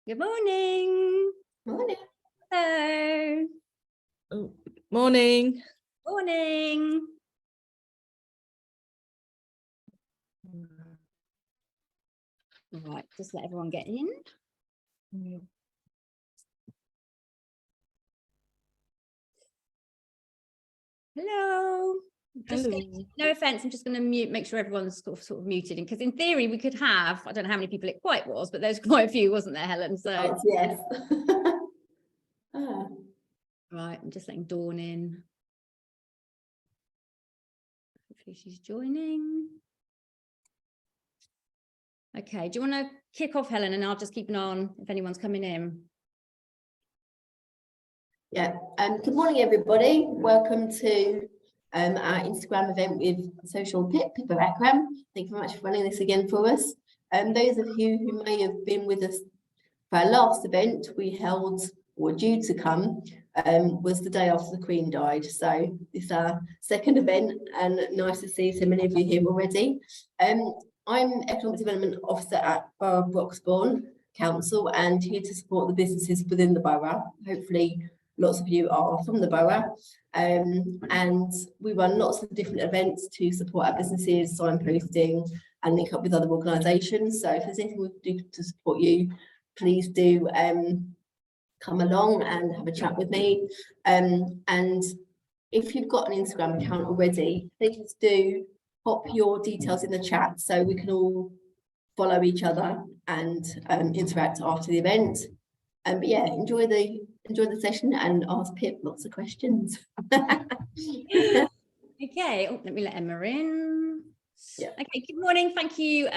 Good morning. Morning. Hello. Oh, morning. Morning. Right, just let everyone get in. Hello. No offense, I'm just going to mute, make sure everyone's sort of muted, because in theory we could have, I don't know how many people it quite was, but there's quite a few, wasn't there, Helen? So yes. right, I'm just letting Dawn in. Hopefully she's joining. Okay, do you want to kick off, Helen, and I'll just keep an eye on if anyone's coming in? Yeah. Good morning, everybody. Welcome to our Instagram event with Social Pippa Akram. Thank you very much for running this again for us. Those of you who may have been with us for our last event we held, or due to come, was the day after the Queen died. So this is our second event, and nice to see so many of you here already. I'm Economic Development Officer at Broxbourne Council and here to support the businesses within the borough. Hopefully lots of you are from the borough, and we run lots of different events to support our businesses, signposting and link up with other organisations. So if there's anything we can do to support you, please do come along and have a chat with me. And if you've got an Instagram account already, please do pop your details in the chat so we can all follow each other and interact after the event. But yeah, enjoy the session and ask Pip lots of questions. Okay, let me let Emma in. Yeah. Okay, good morning. Thank you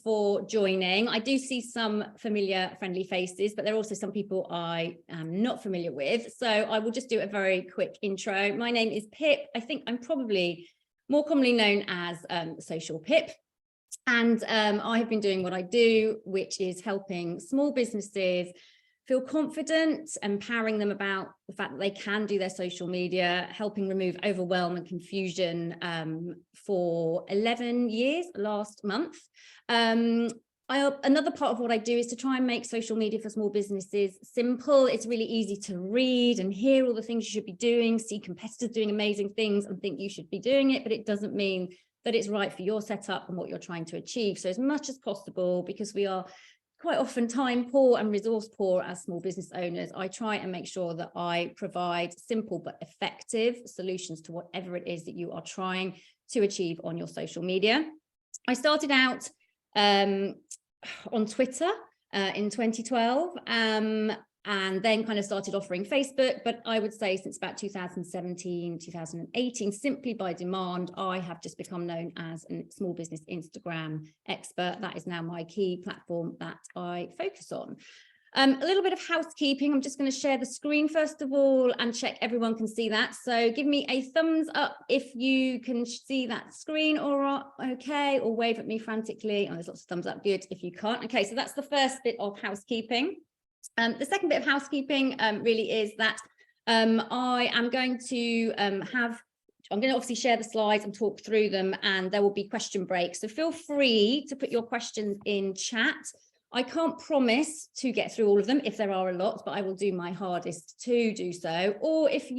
for joining. I do see some familiar, friendly faces, but there are also some people I am not familiar with. So I will just do a very quick intro. My name is Pip. I think I'm probably more commonly known as Social Pip. And I have been doing what I do, which is helping small businesses feel confident, empowering them about the fact that they can do their social media, helping remove overwhelm and confusion for 11 years last month. Another part of what I do is to try and make social media for small businesses simple. It's really easy to read and hear all the things you should be doing, see competitors doing amazing things and think you should be doing it, but it doesn't mean that it's right for your setup and what you're trying to achieve. So as much as possible, because we are quite often time poor and resource poor as small business owners, I try and make sure that I provide simple but effective solutions to whatever it is that you are trying to achieve on your social media. I started out on Twitter in 2012 and then kind of started offering Facebook, but I would say since about 2017, 2018, simply by demand, I have just become known as a small business Instagram expert. That is now my key platform that I focus on. A little bit of housekeeping. I'm just going to share the screen first of all and check everyone can see that. So give me a thumbs up if you can see that screen, or okay, or wave at me frantically. Oh, there's lots of thumbs up. Good. If you can't. Okay, so that's the first bit of housekeeping. The second bit of housekeeping really is that I am going to I'm going to obviously share the slides and talk through them, and there will be question breaks. So feel free to put your questions in chat. I can't promise to get through all of them if there are a lot, but I will do my hardest to do so. Or if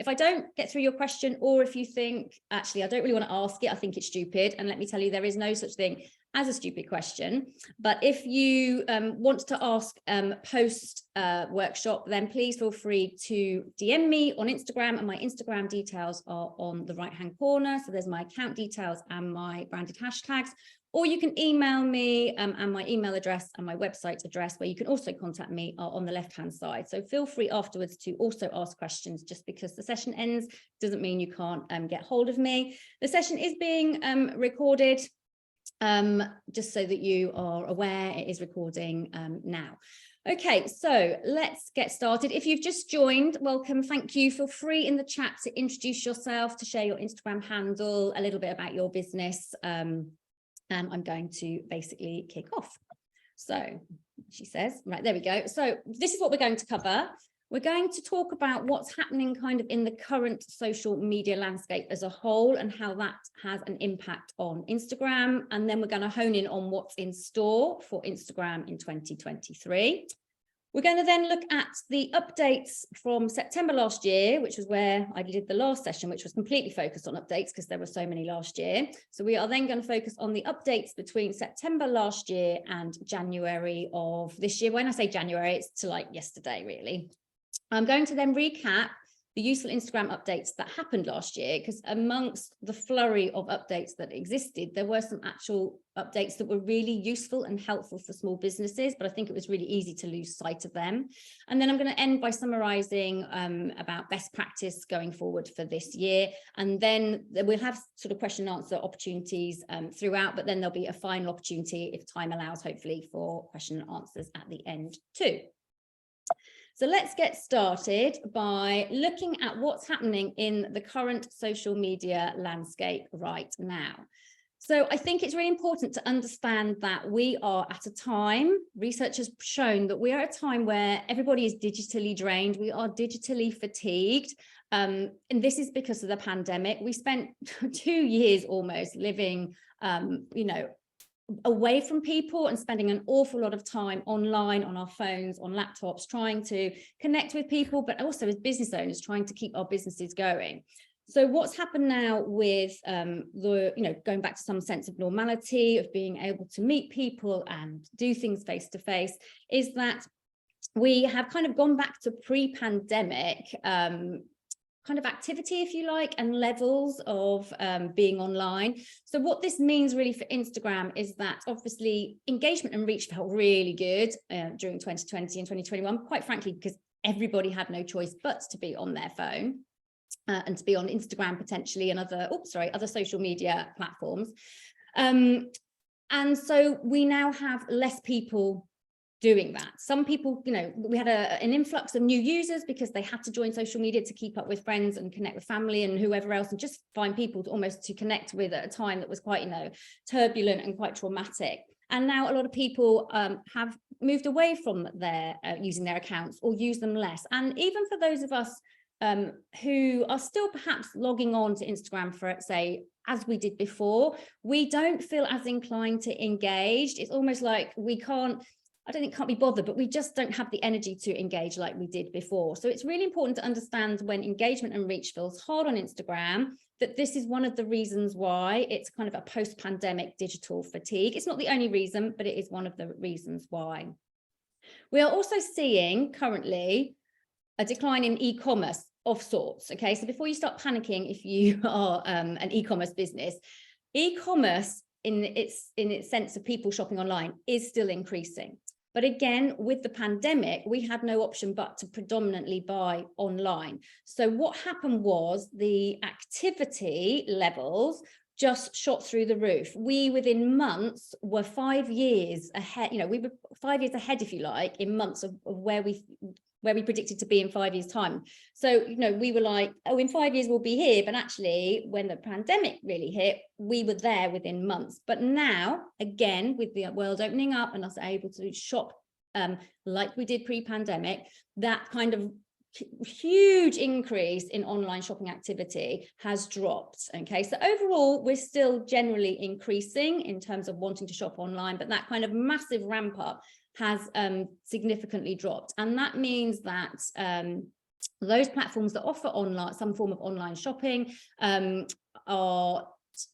I don't get through your question, or if you think, actually, I don't really want to ask it, I think it's stupid. And let me tell you, there is no such thing as a stupid question. But if you want to ask post workshop, then please feel free to DM me on Instagram, and my Instagram details are on the right-hand corner. So there's my account details and my branded hashtags. Or you can email me, and my email address and my website address, where you can also contact me, are on the left-hand side. So feel free afterwards to also ask questions. Just because the session ends doesn't mean you can't get hold of me. The session is being recorded, just so that you are aware it is recording now. Okay, so let's get started. If you've just joined, welcome, thank you. Feel free in the chat to introduce yourself, to share your Instagram handle, a little bit about your business. And I'm going to basically kick off. So she says, right, there we go. So this is what we're going to cover. We're going to talk about what's happening kind of in the current social media landscape as a whole and how that has an impact on Instagram. And then we're going to hone in on what's in store for Instagram in 2023. We're going to then look at the updates from September last year, which was where I did the last session, which was completely focused on updates because there were so many last year. So we are then going to focus on the updates between September last year and January of this year. When I say January, it's to like yesterday, really. I'm going to then recap the useful Instagram updates that happened last year, because amongst the flurry of updates that existed, there were some actual updates that were really useful and helpful for small businesses, but I think it was really easy to lose sight of them. And then I'm going to end by summarizing about best practice going forward for this year. And then we'll have sort of question and answer opportunities throughout, but then there'll be a final opportunity, if time allows, hopefully, for question and answers at the end too. So let's get started by looking at what's happening in the current social media landscape right now. So I think it's really important to understand that we are at a time, research has shown that we are at a time where everybody is digitally drained, we are digitally fatigued, and this is because of the pandemic. We spent 2 years almost living, away from people and spending an awful lot of time online, on our phones, on laptops, trying to connect with people, but also as business owners, trying to keep our businesses going. So what's happened now with going back to some sense of normality, of being able to meet people and do things face to face, is that we have kind of gone back to pre-pandemic kind of activity, if you like, and levels of being online. So what this means really for Instagram is that obviously engagement and reach felt really good during 2020 and 2021, quite frankly, because everybody had no choice but to be on their phone and to be on Instagram potentially and other social media platforms. And so we now have less people doing that. Some people, we had an influx of new users because they had to join social media to keep up with friends and connect with family and whoever else, and just find people to connect with at a time that was quite, turbulent and quite traumatic. And now a lot of people have moved away from their using their accounts or use them less. And even for those of us who are still perhaps logging on to Instagram for, say, as we did before, we don't feel as inclined to engage. It's almost like we can't be bothered, but we just don't have the energy to engage like we did before. So it's really important to understand when engagement and reach feels hard on Instagram, that this is one of the reasons why it's kind of a post-pandemic digital fatigue. It's not the only reason, but it is one of the reasons why. We are also seeing currently a decline in e-commerce of sorts. Okay, so before you start panicking, if you are an e-commerce business, e-commerce in its sense of people shopping online is still increasing. But again, with the pandemic, we had no option but to predominantly buy online. So what happened was the activity levels just shot through the roof. We, within months, were 5 years ahead. We were 5 years ahead, if you like, in months of where we predicted to be in 5 years' time. So, we were like, oh, in 5 years we'll be here. But actually, when the pandemic really hit, we were there within months. But now, again, with the world opening up and us able to shop like we did pre-pandemic, that kind of huge increase in online shopping activity has dropped. Okay, so overall, we're still generally increasing in terms of wanting to shop online, but that kind of massive ramp up has significantly dropped. And that means that those platforms that offer online, some form of online shopping, are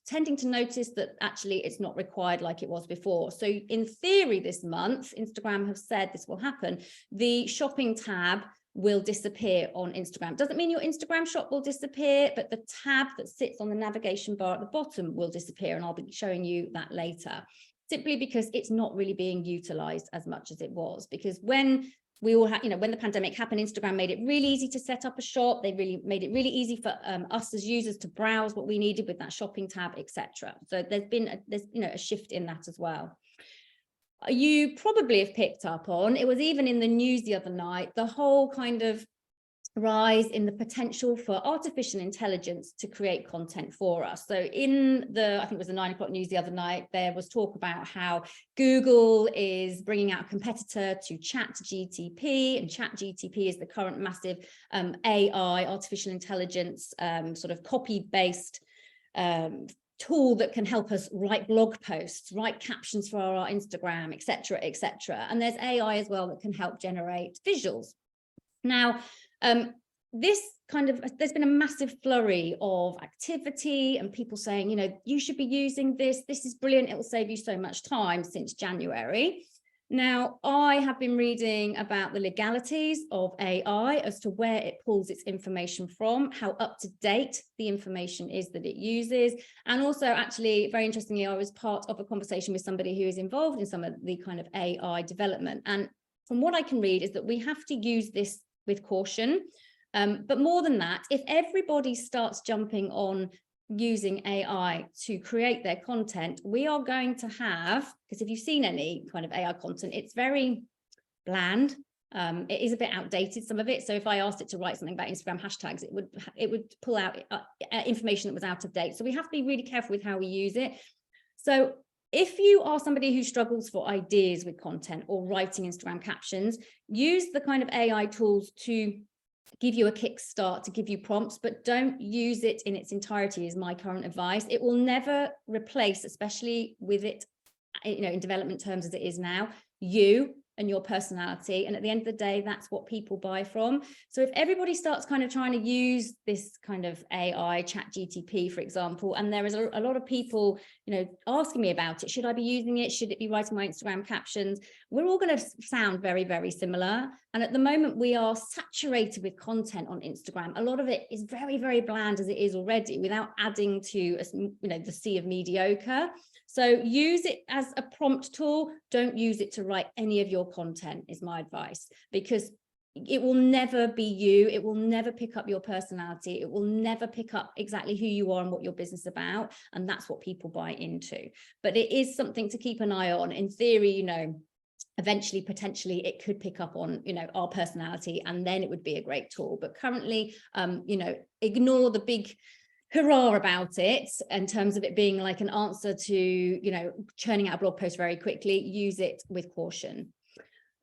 tending to notice that actually it's not required like it was before. So in theory, this month, Instagram have said this will happen. The shopping tab will disappear on Instagram. Doesn't mean your Instagram shop will disappear, but the tab that sits on the navigation bar at the bottom will disappear. And I'll be showing you that later, simply because it's not really being utilized as much as it was. Because when we all had, when the pandemic happened, Instagram made it really easy to set up a shop. They really made it really easy for us as users to browse what we needed with that shopping tab, etc. So there's been a shift in that as well. You probably have picked up on, it was even in the news the other night, the whole kind of rise in the potential for artificial intelligence to create content for us. So in I think it was the 9 o'clock news the other night, there was talk about how Google is bringing out a competitor to ChatGPT, and ChatGPT is the current massive AI, artificial intelligence, sort of copy-based tool that can help us write blog posts, write captions for our Instagram, etc., etc. And there's AI as well that can help generate visuals. Now, there's been a massive flurry of activity and people saying, you know, you should be using this. This is brilliant. It will save you so much time since January. Now, I have been reading about the legalities of AI as to where it pulls its information from, how up to date the information is that it uses. And also, actually, very interestingly, I was part of a conversation with somebody who is involved in some of the kind of AI development. And from what I can read is that we have to use this with caution. But more than that, if everybody starts jumping on using AI to create their content, we are going to have, because if you've seen any kind of AI content, it's very bland. It is a bit outdated, some of it. So if I asked it to write something about Instagram hashtags, it would pull out information that was out of date. So we have to be really careful with how we use it. So if you are somebody who struggles for ideas with content or writing Instagram captions, use the kind of AI tools to give you a kickstart, to give you prompts, but don't use it in its entirety is my current advice. It will never replace, especially with it, you know, in development terms as it is now, you and your personality. And at the end of the day, that's what people buy from. So if everybody starts kind of trying to use this kind of AI, ChatGPT, for example, and there is a lot of people, you know, asking me about it, should I be using it? Should it be writing my Instagram captions? We're all going to sound very, very similar. And at the moment, we are saturated with content on Instagram. A lot of it is very, very bland as it is already, without adding to, you know, the sea of mediocre. So use it as a prompt tool. Don't use it to write any of your content is my advice, because it will never be you. It will never pick up your personality. It will never pick up exactly who you are and what your business is about. And that's what people buy into. But it is something to keep an eye on. In theory, you know, eventually, potentially, it could pick up on, you know, our personality, and then it would be a great tool. But currently, you know, ignore the big hurrah about it in terms of it being like an answer to, you know, churning out a blog post very quickly. Use it with caution.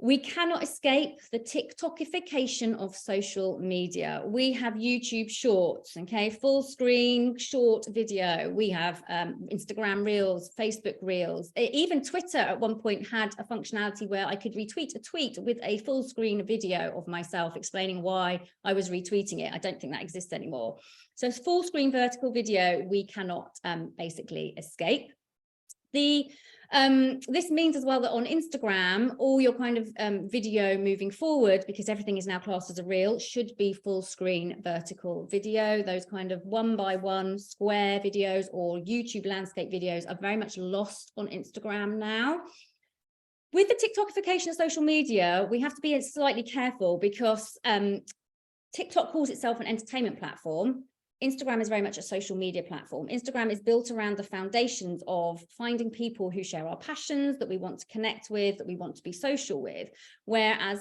We cannot escape the TikTokification of social media. We have YouTube Shorts, okay, full screen short video. We have Instagram Reels, Facebook Reels. Even Twitter at one point had a functionality where I could retweet a tweet with a full screen video of myself explaining why I was retweeting it. I don't think that exists anymore. So it's full screen vertical video we cannot basically escape. This means as well that on Instagram, all your kind of video moving forward, because everything is now classed as a reel, should be full screen vertical video. Those kind of 1x1 square videos or YouTube landscape videos are very much lost on Instagram now. With the TikTokification of social media, we have to be slightly careful, because TikTok calls itself an entertainment platform. Instagram is very much a social media platform. Instagram is built around the foundations of finding people who share our passions, that we want to connect with, that we want to be social with. Whereas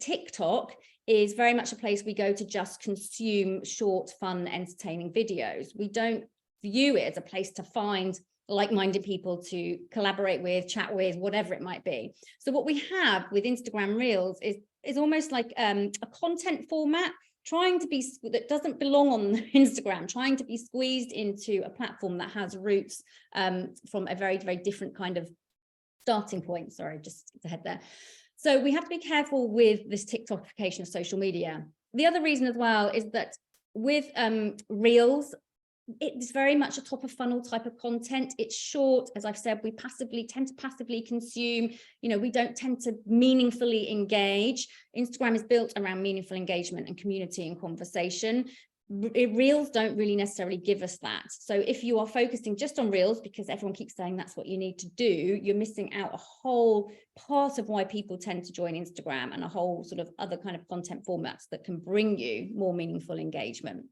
TikTok is very much a place we go to just consume short, fun, entertaining videos. We don't view it as a place to find like-minded people to collaborate with, chat with, whatever it might be. So what we have with Instagram Reels is almost like a content format trying to be, that doesn't belong on Instagram, trying to be squeezed into a platform that has roots from a very, very different kind of starting point. Sorry, just ahead there. So we have to be careful with this TikTokification of social media. The other reason as well is that with Reels, it's very much a top of funnel type of content. It's short, as I've said, we tend to passively consume, you know, we don't tend to meaningfully engage. Instagram is built around meaningful engagement and community and conversation. Reels don't really necessarily give us that. So if you are focusing just on Reels because everyone keeps saying that's what you need to do, you're missing out a whole part of why people tend to join Instagram and a whole sort of other kind of content formats that can bring you more meaningful engagement.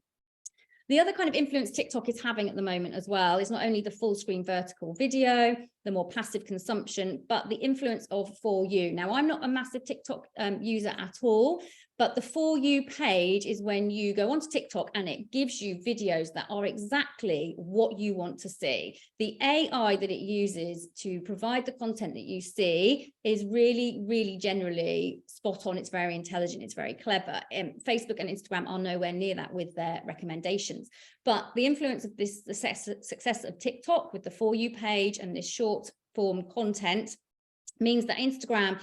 The other kind of influence TikTok is having at the moment as well is not only the full screen vertical video, the more passive consumption, but the influence of For You. Now, I'm not a massive TikTok user at all, But the For You page is when you go onto TikTok and it gives you videos that are exactly what you want to see. The AI that it uses to provide the content that you see is really, really generally spot on. It's very intelligent. It's very clever. Facebook and Instagram are nowhere near that with their recommendations. But the influence of this, the success of TikTok with the For You page and this short form content means that Instagram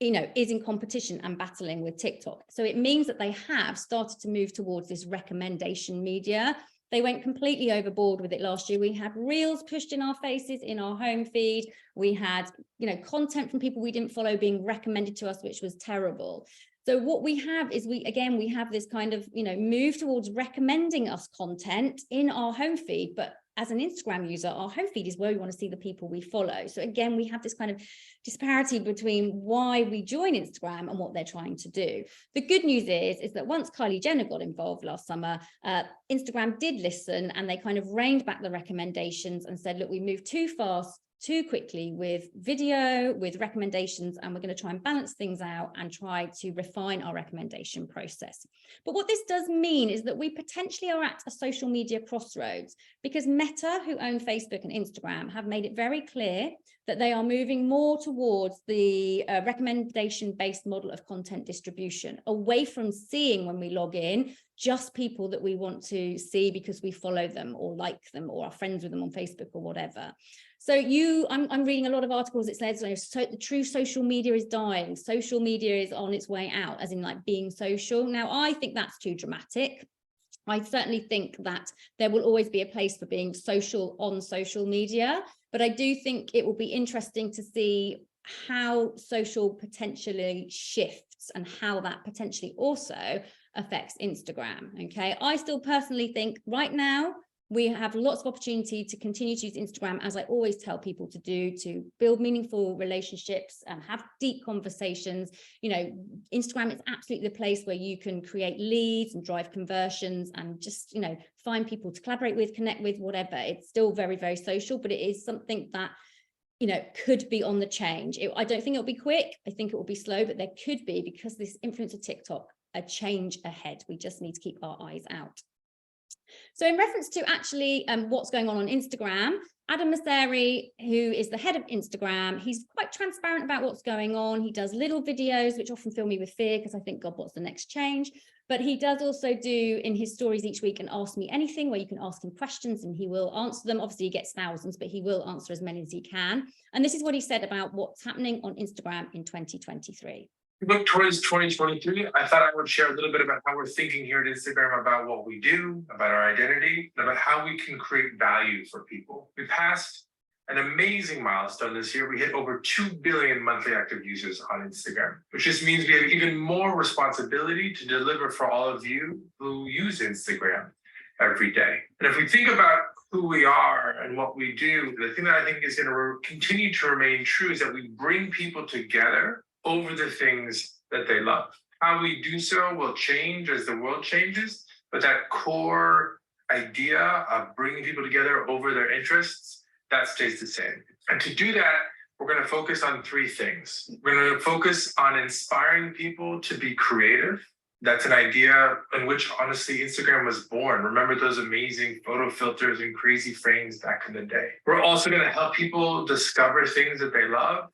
is in competition and battling with TikTok. So it means that they have started to move towards this recommendation media. They went completely overboard with it last year. We had reels pushed in our faces in our home feed. We had, content from people we didn't follow being recommended to us, which was terrible. So what we have is we have this kind of, move towards recommending us content in our home feed, but as an Instagram user, our home feed is where we want to see the people we follow. So again, we have this kind of disparity between why we join Instagram and what they're trying to do. The good news is that once Kylie Jenner got involved last summer, Instagram did listen and they kind of reined back the recommendations and said, look, we moved too fast, too quickly with video, with recommendations, and we're going to try and balance things out and try to refine our recommendation process. But what this does mean is that we potentially are at a social media crossroads, because Meta, who own Facebook and Instagram, have made it very clear that they are moving more towards the recommendation-based model of content distribution, away from seeing when we log in just people that we want to see because we follow them or like them or are friends with them on Facebook or whatever. So I'm reading a lot of articles that says the true social media is dying. Social media is on its way out, as in like being social. Now, I think that's too dramatic. I certainly think that there will always be a place for being social on social media, but I do think it will be interesting to see how social potentially shifts and how that potentially also affects Instagram. Okay, I still personally think right now we have lots of opportunity to continue to use Instagram, as I always tell people to do, to build meaningful relationships and have deep conversations. Instagram is absolutely the place where you can create leads and drive conversions and just, find people to collaborate with, connect with, whatever. It's still very, very social, but it is something that, could be on the change. I don't think it'll be quick. I think it will be slow, but there could be, because this influence of TikTok, a change ahead. We just need to keep our eyes out. So in reference to actually what's going on Instagram, Adam Mosseri, who is the head of Instagram, he's quite transparent about what's going on. He does little videos, which often fill me with fear because I think, God, what's the next change? But he does also do in his stories each week an Ask Me Anything, where you can ask him questions and he will answer them. Obviously, he gets thousands, but he will answer as many as he can. And this is what he said about what's happening on Instagram in 2023. Look towards 2023, I thought I would share a little bit about how we're thinking here at Instagram about what we do, about our identity, and about how we can create value for people. We passed an amazing milestone this year. We hit over 2 billion monthly active users on Instagram, which just means we have even more responsibility to deliver for all of you who use Instagram every day. And if we think about who we are and what we do, the thing that I think is going to continue to remain true is that we bring people together over the things that they love. How we do so will change as the world changes, but that core idea of bringing people together over their interests, that stays the same. And to do that, we're going to focus on 3 things. We're going to focus on inspiring people to be creative. That's an idea in which, honestly, Instagram was born. Remember those amazing photo filters and crazy frames back in the day. We're also going to help people discover things that they love.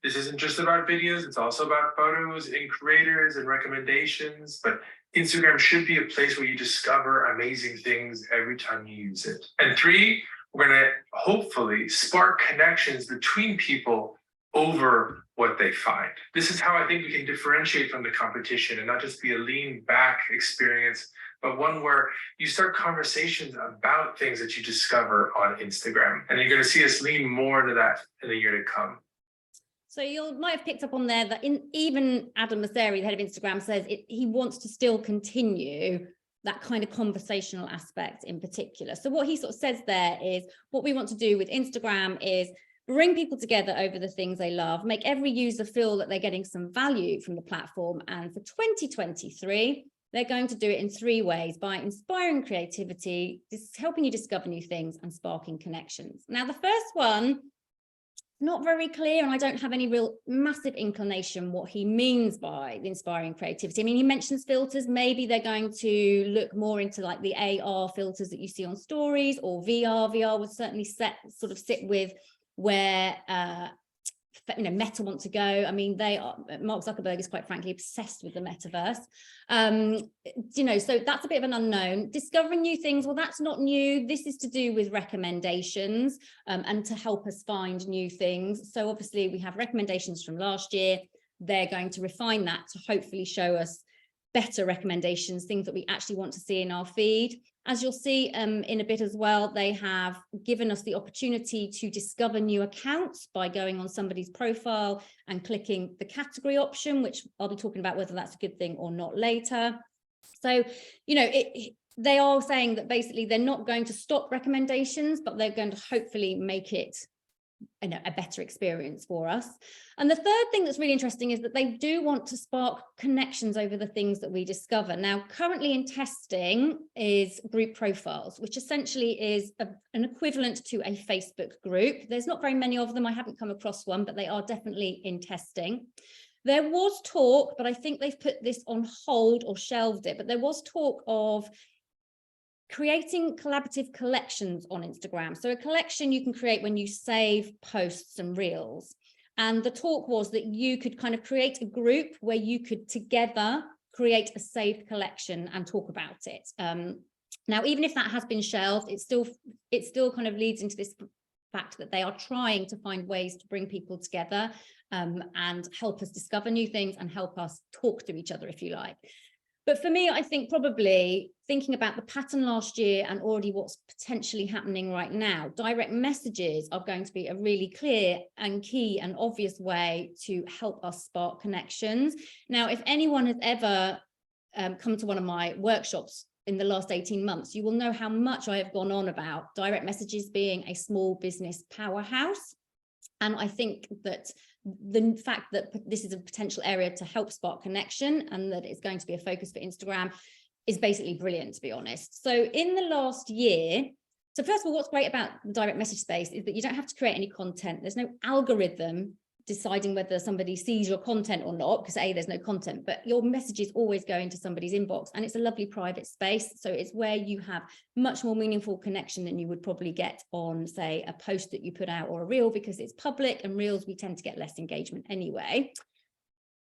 This isn't just about videos, it's also about photos and creators and recommendations, but Instagram should be a place where you discover amazing things every time you use it. And 3, we're going to hopefully spark connections between people over what they find. This is how I think we can differentiate from the competition and not just be a lean back experience, but one where you start conversations about things that you discover on Instagram. And you're going to see us lean more into that in the year to come. So you might have picked up on there that even Adam Mosseri, the head of Instagram, says he wants to still continue that kind of conversational aspect in particular. So what he sort of says there is what we want to do with Instagram is bring people together over the things they love, make every user feel that they're getting some value from the platform. And for 2023, they're going to do it in 3 ways: by inspiring creativity, helping you discover new things, and sparking connections. Now, the first one not very clear, and I don't have any real massive inclination what he means by the inspiring creativity. I mean, he mentions filters. Maybe they're going to look more into like the AR filters that you see on stories, or VR. VR would certainly sort of sit with where Meta want to go. I mean, Mark Zuckerberg is quite frankly obsessed with the metaverse. So that's a bit of an unknown. Discovering new things, well, that's not new. This is to do with recommendations and to help us find new things. So obviously we have recommendations from last year. They're going to refine that to hopefully show us better recommendations, things that we actually want to see in our feed. As you'll see in a bit as well, they have given us the opportunity to discover new accounts by going on somebody's profile and clicking the category option, which I'll be talking about whether that's a good thing or not later. So, they are saying that basically they're not going to stop recommendations, but they're going to hopefully make it a better experience for us. And the third thing that's really interesting is that they do want to spark connections over the things that we discover. Now, currently in testing is group profiles, which essentially is an equivalent to a Facebook group. There's not very many of them. I haven't come across one, but they are definitely in testing. There was talk, but I think they've put this on hold or shelved it, but there was talk of creating collaborative collections on Instagram. So a collection you can create when you save posts and reels. And the talk was that you could kind of create a group where you could together create a saved collection and talk about it. Now, even if that has been shelved, it still kind of leads into this fact that they are trying to find ways to bring people together and help us discover new things and help us talk to each other, if you like. But for me, I think probably thinking about the pattern last year and already what's potentially happening right now, direct messages are going to be a really clear and key and obvious way to help us spark connections. Now, if anyone has ever come to one of my workshops in the last 18 months, you will know how much I have gone on about direct messages being a small business powerhouse. And I think that the fact that this is a potential area to help spark connection and that it's going to be a focus for Instagram is basically brilliant, to be honest. So in the last year, so first of all, what's great about the direct message space is that you don't have to create any content. There's no algorithm deciding whether somebody sees your content or not, because there's no content, but your messages always go into somebody's inbox, and it's a lovely private space. So it's where you have much more meaningful connection than you would probably get on, say, a post that you put out or a reel, because it's public, and reels we tend to get less engagement anyway.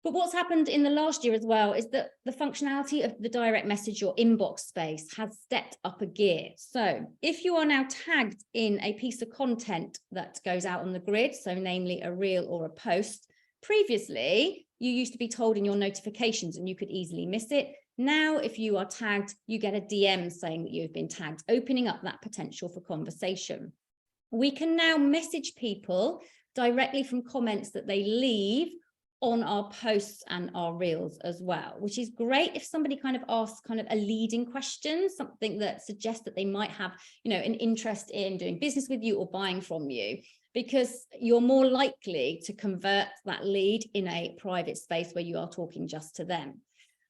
But what's happened in the last year as well is that the functionality of the direct message or inbox space has stepped up a gear. So if you are now tagged in a piece of content that goes out on the grid, so namely a reel or a post, previously you used to be told in your notifications and you could easily miss it. Now, if you are tagged, you get a DM saying that you've been tagged, opening up that potential for conversation. We can now message people directly from comments that they leave on our posts and our reels as well, which is great if somebody kind of asks kind of a leading question, something that suggests that they might have, an interest in doing business with you or buying from you, because you're more likely to convert that lead in a private space where you are talking just to them.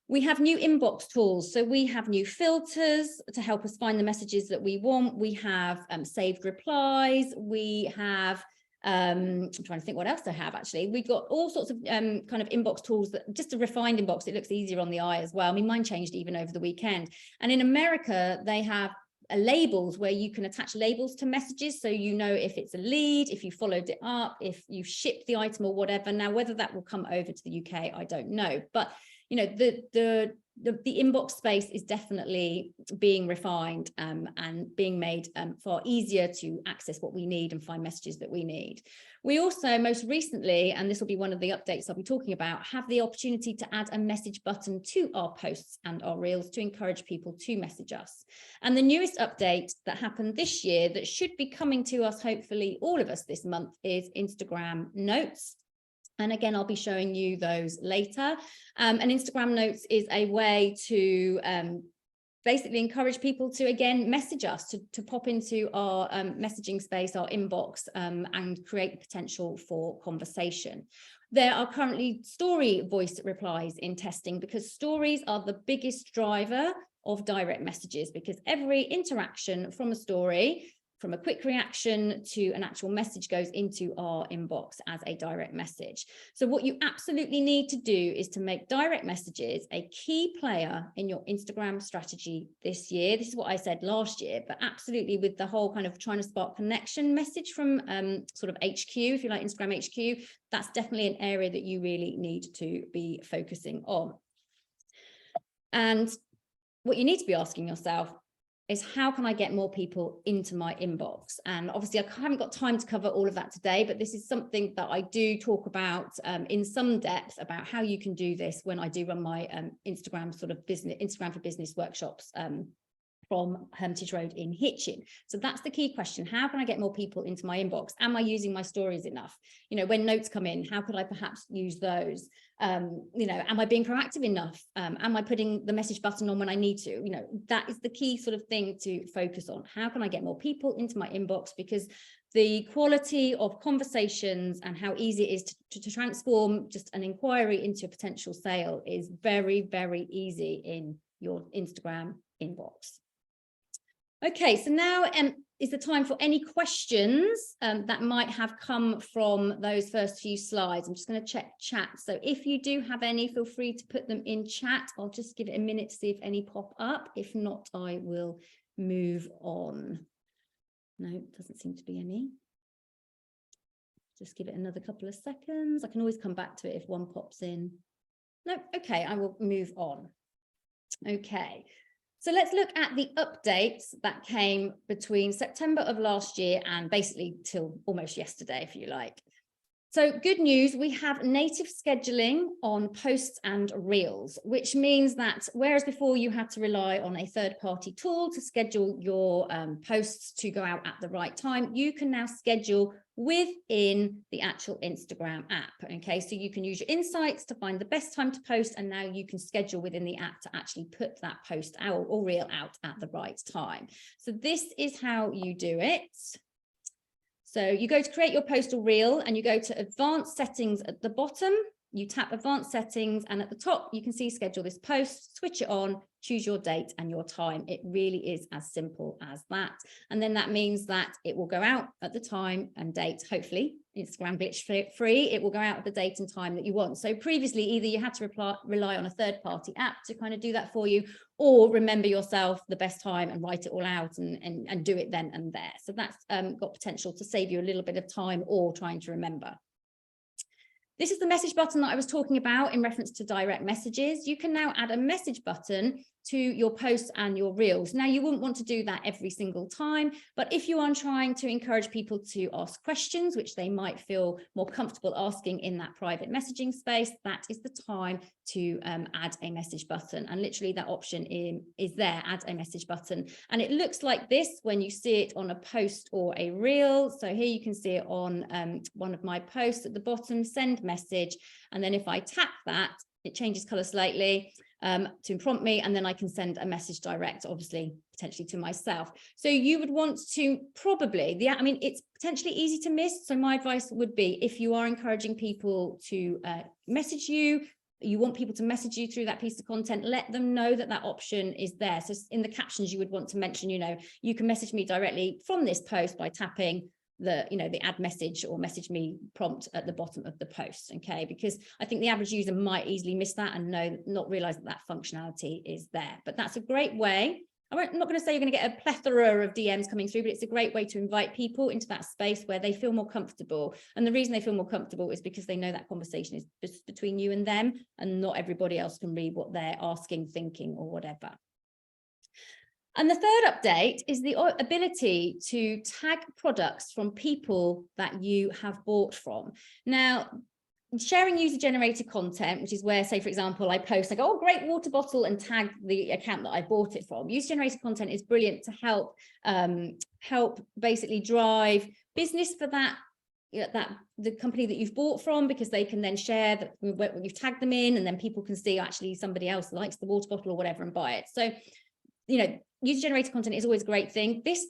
We have new inbox tools. So we have new filters to help us find the messages that we want. We have saved replies. We have I'm trying to think what else I have actually. We've got all sorts of kind of inbox tools, that just a refined inbox. It looks easier on the eye as well. I mean, mine changed even over the weekend. And in America, they have labels where you can attach labels to messages, so you know if it's a lead, if you followed it up, if you shipped the item or whatever. Now, whether that will come over to the UK, I don't know, but the inbox space is definitely being refined and being made far easier to access what we need and find messages that we need. We also most recently, and this will be one of the updates I'll be talking about, have the opportunity to add a message button to our posts and our reels to encourage people to message us. And the newest update that happened this year that should be coming to us, hopefully all of us this month, is Instagram Notes. And again, I'll be showing you those later. And Instagram Notes is a way to basically encourage people to, again, message us, to pop into our messaging space, our inbox, and create the potential for conversation. There are currently story voice replies in testing, because stories are the biggest driver of direct messages, because every interaction from a story from a quick reaction to an actual message goes into our inbox as a direct message. So what you absolutely need to do is to make direct messages a key player in your Instagram strategy this year. This is what I said last year, but absolutely with the whole kind of trying to spark connection message from sort of HQ, if you like, Instagram HQ, that's definitely an area that you really need to be focusing on. And what you need to be asking yourself is, how can I get more people into my inbox? And obviously I haven't got time to cover all of that today, but this is something that I do talk about in some depth about how you can do this when I do run my Instagram for business workshops from Hermitage Road in Hitchin. So that's the key question. How can I get more people into my inbox? Am I using my stories enough? You know, when notes come in, how could I perhaps use those? You know, am I being proactive enough? Am I putting the message button on when I need to? You know, that is the key sort of thing to focus on. How can I get more people into my inbox? Because the quality of conversations and how easy it is to transform just an inquiry into a potential sale is very, very easy in your Instagram inbox. Okay, so now is the time for any questions that might have come from those first few slides. I'm just going to check chat. So if you do have any, feel free to put them in chat. I'll just give it a minute to see if any pop up. If not, I will move on. No, doesn't seem to be any. Just give it another couple of seconds. I can always come back to it if one pops in. No, okay, I will move on. Okay. So let's look at the updates that came between September of last year and basically till almost yesterday, if you like. So good news, we have native scheduling on posts and reels, which means that whereas before you had to rely on a third-party tool to schedule your posts to go out at the right time, you can now schedule within the actual Instagram app. Okay, so you can use your insights to find the best time to post, and now you can schedule within the app to actually put that post out or reel out at the right time. So this is how you do it. So you go to create your post or reel and you go to advanced settings at the bottom, you tap advanced settings, and at the top you can see schedule this post, switch it on, choose your date and your time. It really is as simple as that. And then that means that it will go out at the time and date, hopefully Instagram glitch free, it will go out at the date and time that you want. So previously either you had to rely on a third-party app to kind of do that for you, or remember yourself the best time and write it all out and do it then and there. So that's got potential to save you a little bit of time or trying to remember. This is the message button that I was talking about in reference to direct messages. You can now add a message button to your posts and your reels. Now, you wouldn't want to do that every single time, but if you are trying to encourage people to ask questions, which they might feel more comfortable asking in that private messaging space, that is the time to add a message button. And literally that option is there, add a message button. And it looks like this when you see it on a post or a reel. So here you can see it on one of my posts at the bottom, send message. And then if I tap that, it changes color slightly to prompt me, and then I can send a message direct, obviously, potentially to myself. So you would want to probably, I mean, it's potentially easy to miss. So my advice would be, if you are encouraging people to message you, you want people to message you through that piece of content, let them know that that option is there. So in the captions, you would want to mention, you know, you can message me directly from this post by tapping the add message or message me prompt at the bottom of the post. Okay, because I think the average user might easily miss that and not realize that that functionality is there. But that's a great way. I'm not going to say you're going to get a plethora of DMs coming through, but it's a great way to invite people into that space where they feel more comfortable. And the reason they feel more comfortable is because they know that conversation is just between you and them, and not everybody else can read what they're asking, thinking, or whatever. And the third update is the ability to tag products from people that you have bought from. Now, sharing user-generated content, which is where, say, for example, I post, I go, oh, great water bottle, and tag the account that I bought it from. User-generated content is brilliant to help basically drive business for the company that you've bought from, because they can then share that you've tagged them in, and then people can see actually somebody else likes the water bottle or whatever and buy it. So, you know, user-generated content is always a great thing. This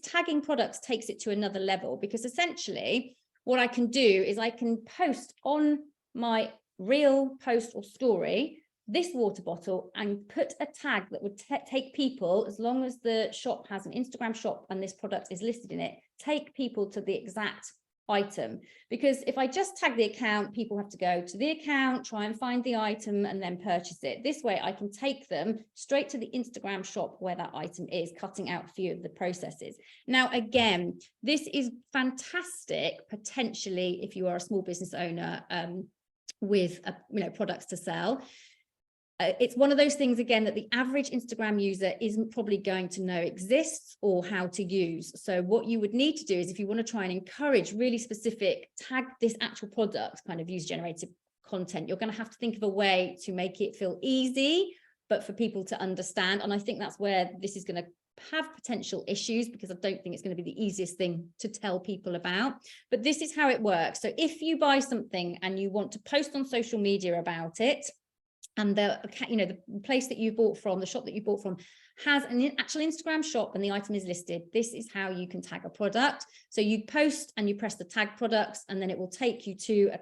tagging products takes it to another level, because essentially what I can do is I can post on my reel, post or story this water bottle and put a tag that would take people, as long as the shop has an Instagram shop and this product is listed in it, take people to the exact item. Because if I just tag the account, people have to go to the account, try and find the item and then purchase it. This way I can take them straight to the Instagram shop where that item is, cutting out a few of the processes. Now, again, this is fantastic potentially if you are a small business owner with products to sell. It's one of those things, again, that the average Instagram user isn't probably going to know exists or how to use. So what you would need to do is, if you want to try and encourage really specific tag this actual product kind of user generated content, you're going to have to think of a way to make it feel easy, but for people to understand. And I think that's where this is going to have potential issues, because I don't think it's going to be the easiest thing to tell people about. But this is how it works. So if you buy something and you want to post on social media about it, and the place that you bought from, the shop that you bought from, has an actual Instagram shop and the item is listed, this is how you can tag a product. So you post and you press the tag products, and then it will take you to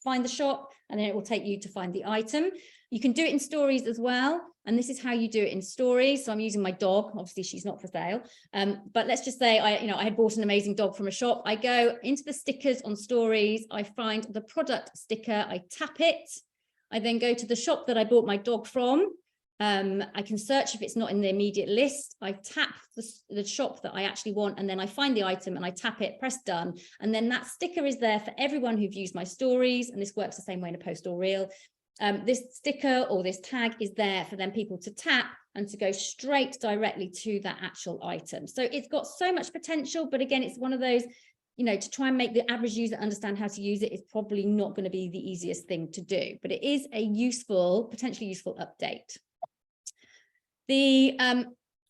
find the shop, and then it will take you to find the item. You can do it in stories as well, and this is how you do it in stories. So I'm using my dog, obviously she's not for sale, but let's just say I had bought an amazing dog from a shop. I go into the stickers on stories, I find the product sticker, I tap it, I then go to the shop that I bought my dog from. I can search if it's not in the immediate list. I tap the shop that I actually want, and then I find the item and I tap it, press done. And then that sticker is there for everyone who've used my stories. And this works the same way in a post or reel. This sticker or this tag is there for them people to tap and to go straight directly to that actual item. So it's got so much potential, but again, it's one of those, to try and make the average user understand how to use it is probably not going to be the easiest thing to do, but it is a potentially useful update. The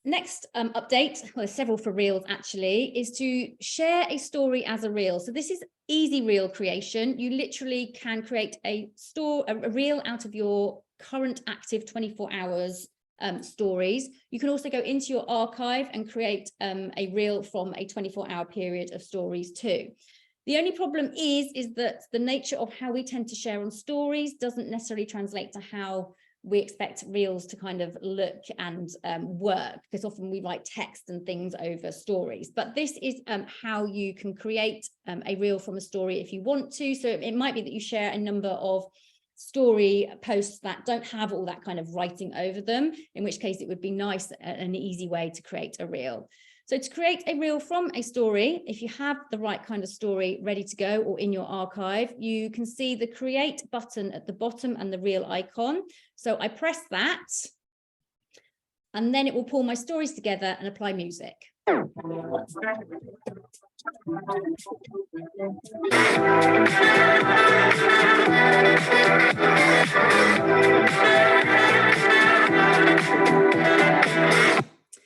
next update, well, there's several for reels actually, is to share a story as a reel. So this is easy reel creation. You literally can create a reel out of your current active 24 hours stories. You can also go into your archive and create a reel from a 24-hour period of stories too. The only problem is that the nature of how we tend to share on stories doesn't necessarily translate to how we expect reels to kind of look and work, because often we write text and things over stories. But this is how you can create a reel from a story if you want to. So it might be that you share a number of story posts that don't have all that kind of writing over them, in which case it would be nice, an easy way to create a reel. So to create a reel from a story, if you have the right kind of story ready to go or in your archive, you can see the create button at the bottom and the reel icon. So I press that, and then it will pull my stories together and apply music.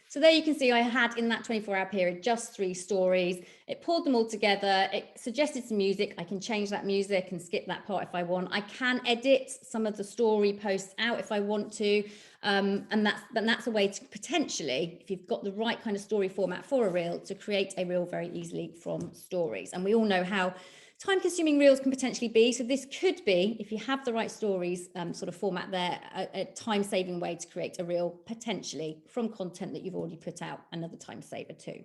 So there you can see I had in that 24-hour period just 3 stories. It pulled them all together. It suggested some music. I can change that music and skip that part if I want. I can edit some of the story posts out if I want to. And that's a way to potentially, if you've got the right kind of story format for a reel, to create a reel very easily from stories. And we all know how time-consuming reels can potentially be. So this could be, if you have the right stories sort of format there, a time-saving way to create a reel potentially from content that you've already put out, another time saver too.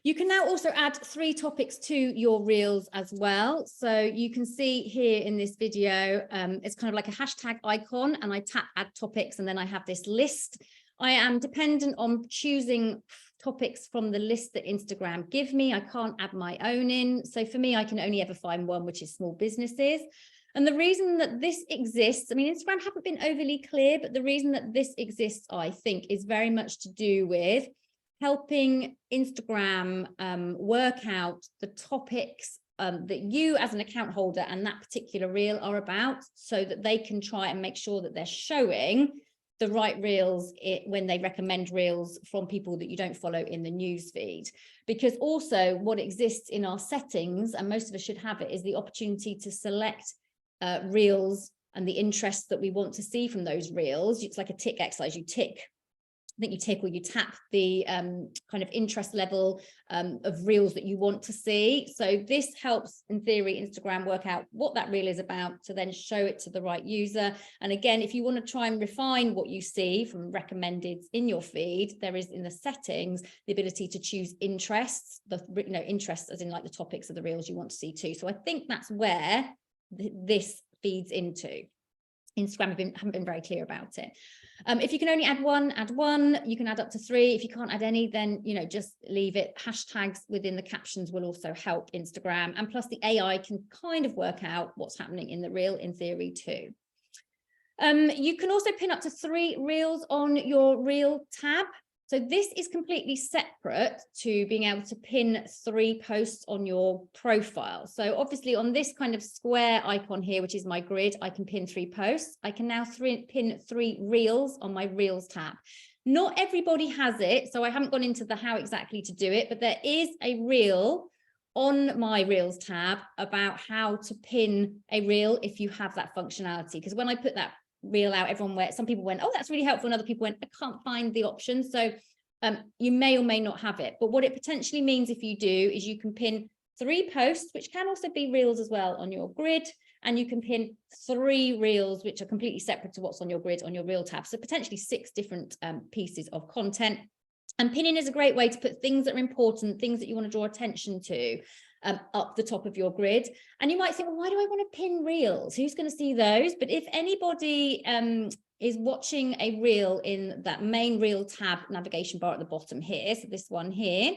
You can now also add 3 topics to your reels as well. So you can see here in this video, it's kind of like a hashtag icon, and I tap add topics, and then I have this list. I am dependent on choosing topics from the list that Instagram give me. I can't add my own in. So for me, I can only ever find one, which is small businesses. And the reason that this exists, I mean, Instagram haven't been overly clear, but the reason that this exists, I think, is very much to do with helping Instagram work out the topics that you as an account holder and that particular reel are about, so that they can try and make sure that they're showing the right reels when they recommend reels from people that you don't follow in the news feed. Because also what exists in our settings, and most of us should have it, is the opportunity to select reels and the interests that we want to see from those reels. It's like a tick exercise. You tick think you tick or you tap the kind of interest level of reels that you want to see. So this helps, in theory, Instagram work out what that reel is about to then show it to the right user. And again, if you want to try and refine what you see from recommended in your feed, there is in the settings the ability to choose interests, interests as in like the topics of the reels you want to see too. So I think that's where this feeds into. Instagram haven't been very clear about it. If you can only add one. You can add up to 3. If you can't add any, then just leave it. Hashtags within the captions will also help Instagram, and plus the AI can kind of work out what's happening in the reel in theory too. You can also pin up to 3 reels on your reel tab. So this is completely separate to being able to pin 3 posts on your profile. So obviously on this kind of square icon here, which is my grid, I can pin 3 posts. I can now pin 3 reels on my reels tab. Not everybody has it, so I haven't gone into the how exactly to do it, but there is a reel on my reels tab about how to pin a reel if you have that functionality. Because when I put that reel out, some people went, oh, that's really helpful, and other people went, I can't find the option. So you may or may not have it, but what it potentially means if you do is you can pin 3 posts, which can also be reels as well, on your grid, and you can pin 3 reels which are completely separate to what's on your grid on your reel tab. So potentially 6 different pieces of content. And pinning is a great way to put things that are important, things that you want to draw attention to, up the top of your grid. And you might think, well, why do I want to pin reels? Who's going to see those? But if anybody is watching a reel in that main reel tab navigation bar at the bottom here, so this one here,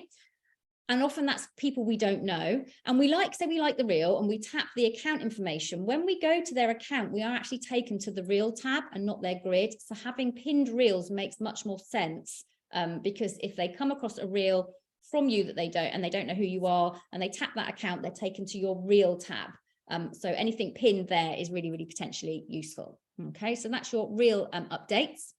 and often that's people we don't know, and we like the reel and we tap the account information. When we go to their account, we are actually taken to the reel tab and not their grid. So having pinned reels makes much more sense, because if they come across a reel from you that they don't know who you are, and they tap that account, they're taken to your reel tab. So anything pinned there is really, really potentially useful. Okay, so that's your reel updates.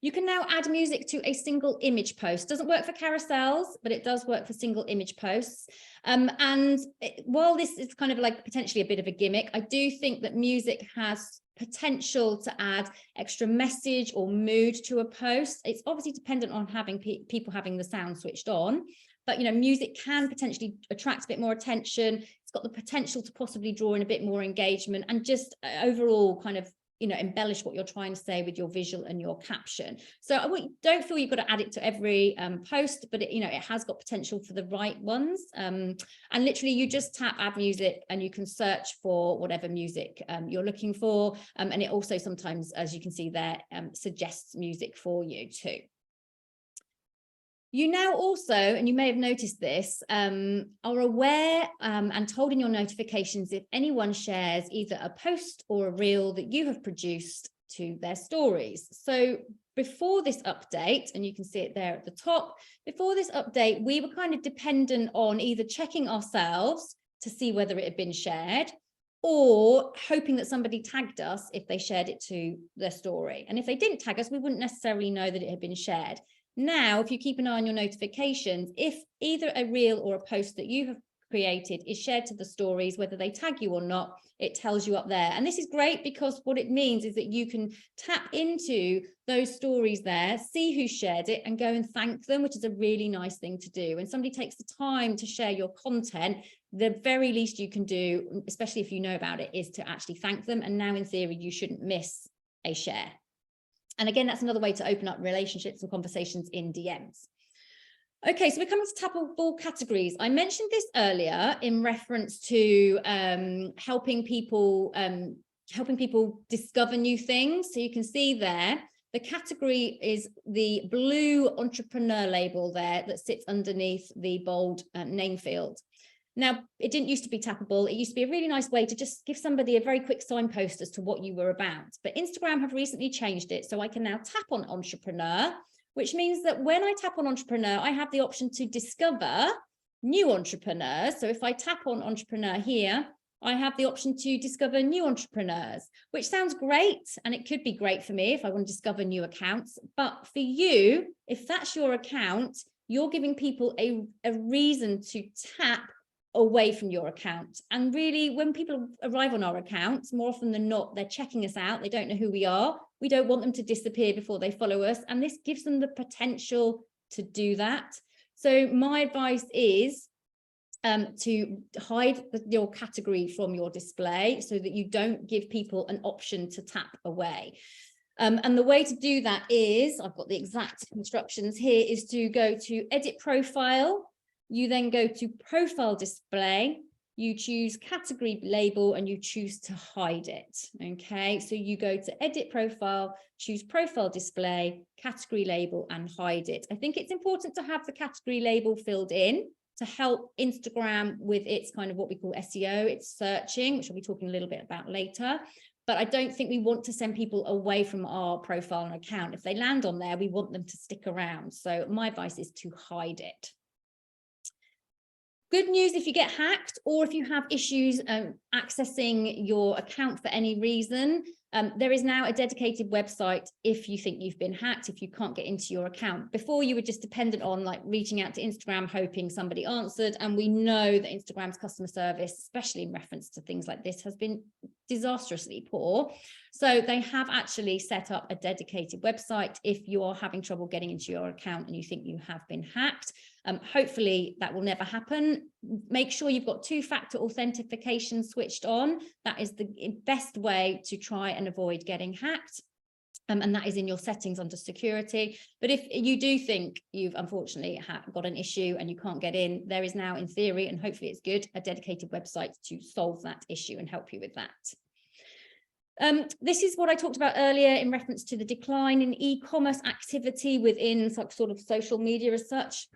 You can now add music to a single image post. Doesn't work for carousels, but it does work for single image posts. While this is kind of like potentially a bit of a gimmick, I do think that music has potential to add extra message or mood to a post. It's obviously dependent on having people having the sound switched on, but music can potentially attract a bit more attention. It's got the potential to possibly draw in a bit more engagement and just overall kind of embellish what you're trying to say with your visual and your caption. So I don't feel you've got to add it to every post, but it has got potential for the right ones. And literally you just tap add music and you can search for whatever music you're looking for. And it also sometimes, as you can see there, suggests music for you too. You now also, and you may have noticed this, are aware and told in your notifications if anyone shares either a post or a reel that you have produced to their stories. So before this update, and you can see it there at the top, before this update, we were kind of dependent on either checking ourselves to see whether it had been shared, or hoping that somebody tagged us if they shared it to their story. And if they didn't tag us, we wouldn't necessarily know that it had been shared. Now, if you keep an eye on your notifications, if either a reel or a post that you have created is shared to the stories, whether they tag you or not, it tells you up there. And this is great because what it means is that you can tap into those stories there, see who shared it, and go and thank them, which is a really nice thing to do. When somebody takes the time to share your content, the very least you can do, especially if you know about it, is to actually thank them. And now in theory, you shouldn't miss a share. And again, that's another way to open up relationships and conversations in DMs. Okay, so we're coming to tappable categories. I mentioned this earlier in reference to helping people discover new things. So you can see there, the category is the blue entrepreneur label there that sits underneath the bold name field. Now, it didn't used to be tappable. It used to be a really nice way to just give somebody a very quick signpost as to what you were about. But Instagram have recently changed it. So I can now tap on entrepreneur, which means that when I tap on entrepreneur, I have the option to discover new entrepreneurs. So if I tap on entrepreneur here, I have the option to discover new entrepreneurs, which sounds great. And it could be great for me if I want to discover new accounts. But for you, if that's your account, you're giving people a reason to tap away from your account. And really, when people arrive on our accounts, more often than not, they're checking us out. They don't know who we are. We don't want them to disappear before they follow us. And this gives them the potential to do that. So my advice is to hide your category from your display so that you don't give people an option to tap away. And the way to do that is, I've got the exact instructions here, is to go to edit profile. You then go to profile display, you choose category label and you choose to hide it. Okay, so you go to edit profile, choose profile display, category label and hide it. I think it's important to have the category label filled in to help Instagram with its kind of what we call SEO, it's searching, which I'll be talking a little bit about later. But I don't think we want to send people away from our profile and account. If they land on there, we want them to stick around. So my advice is to hide it. Good news if you get hacked or if you have issues accessing your account for any reason, there is now a dedicated website if you think you've been hacked, if you can't get into your account. Before, you were just dependent on like reaching out to Instagram, hoping somebody answered. And we know that Instagram's customer service, especially in reference to things like this, has been disastrously poor. So they have actually set up a dedicated website if you are having trouble getting into your account and you think you have been hacked. Hopefully that will never happen. Make sure you've got two-factor authentication switched on. That is the best way to try and avoid getting hacked. And that is in your settings under security. But if you do think you've unfortunately got an issue and you can't get in, there is now, in theory, and hopefully it's good, a dedicated website to solve that issue and help you with that. This is what I talked about earlier in reference to the decline in e-commerce activity within sort of social media as such,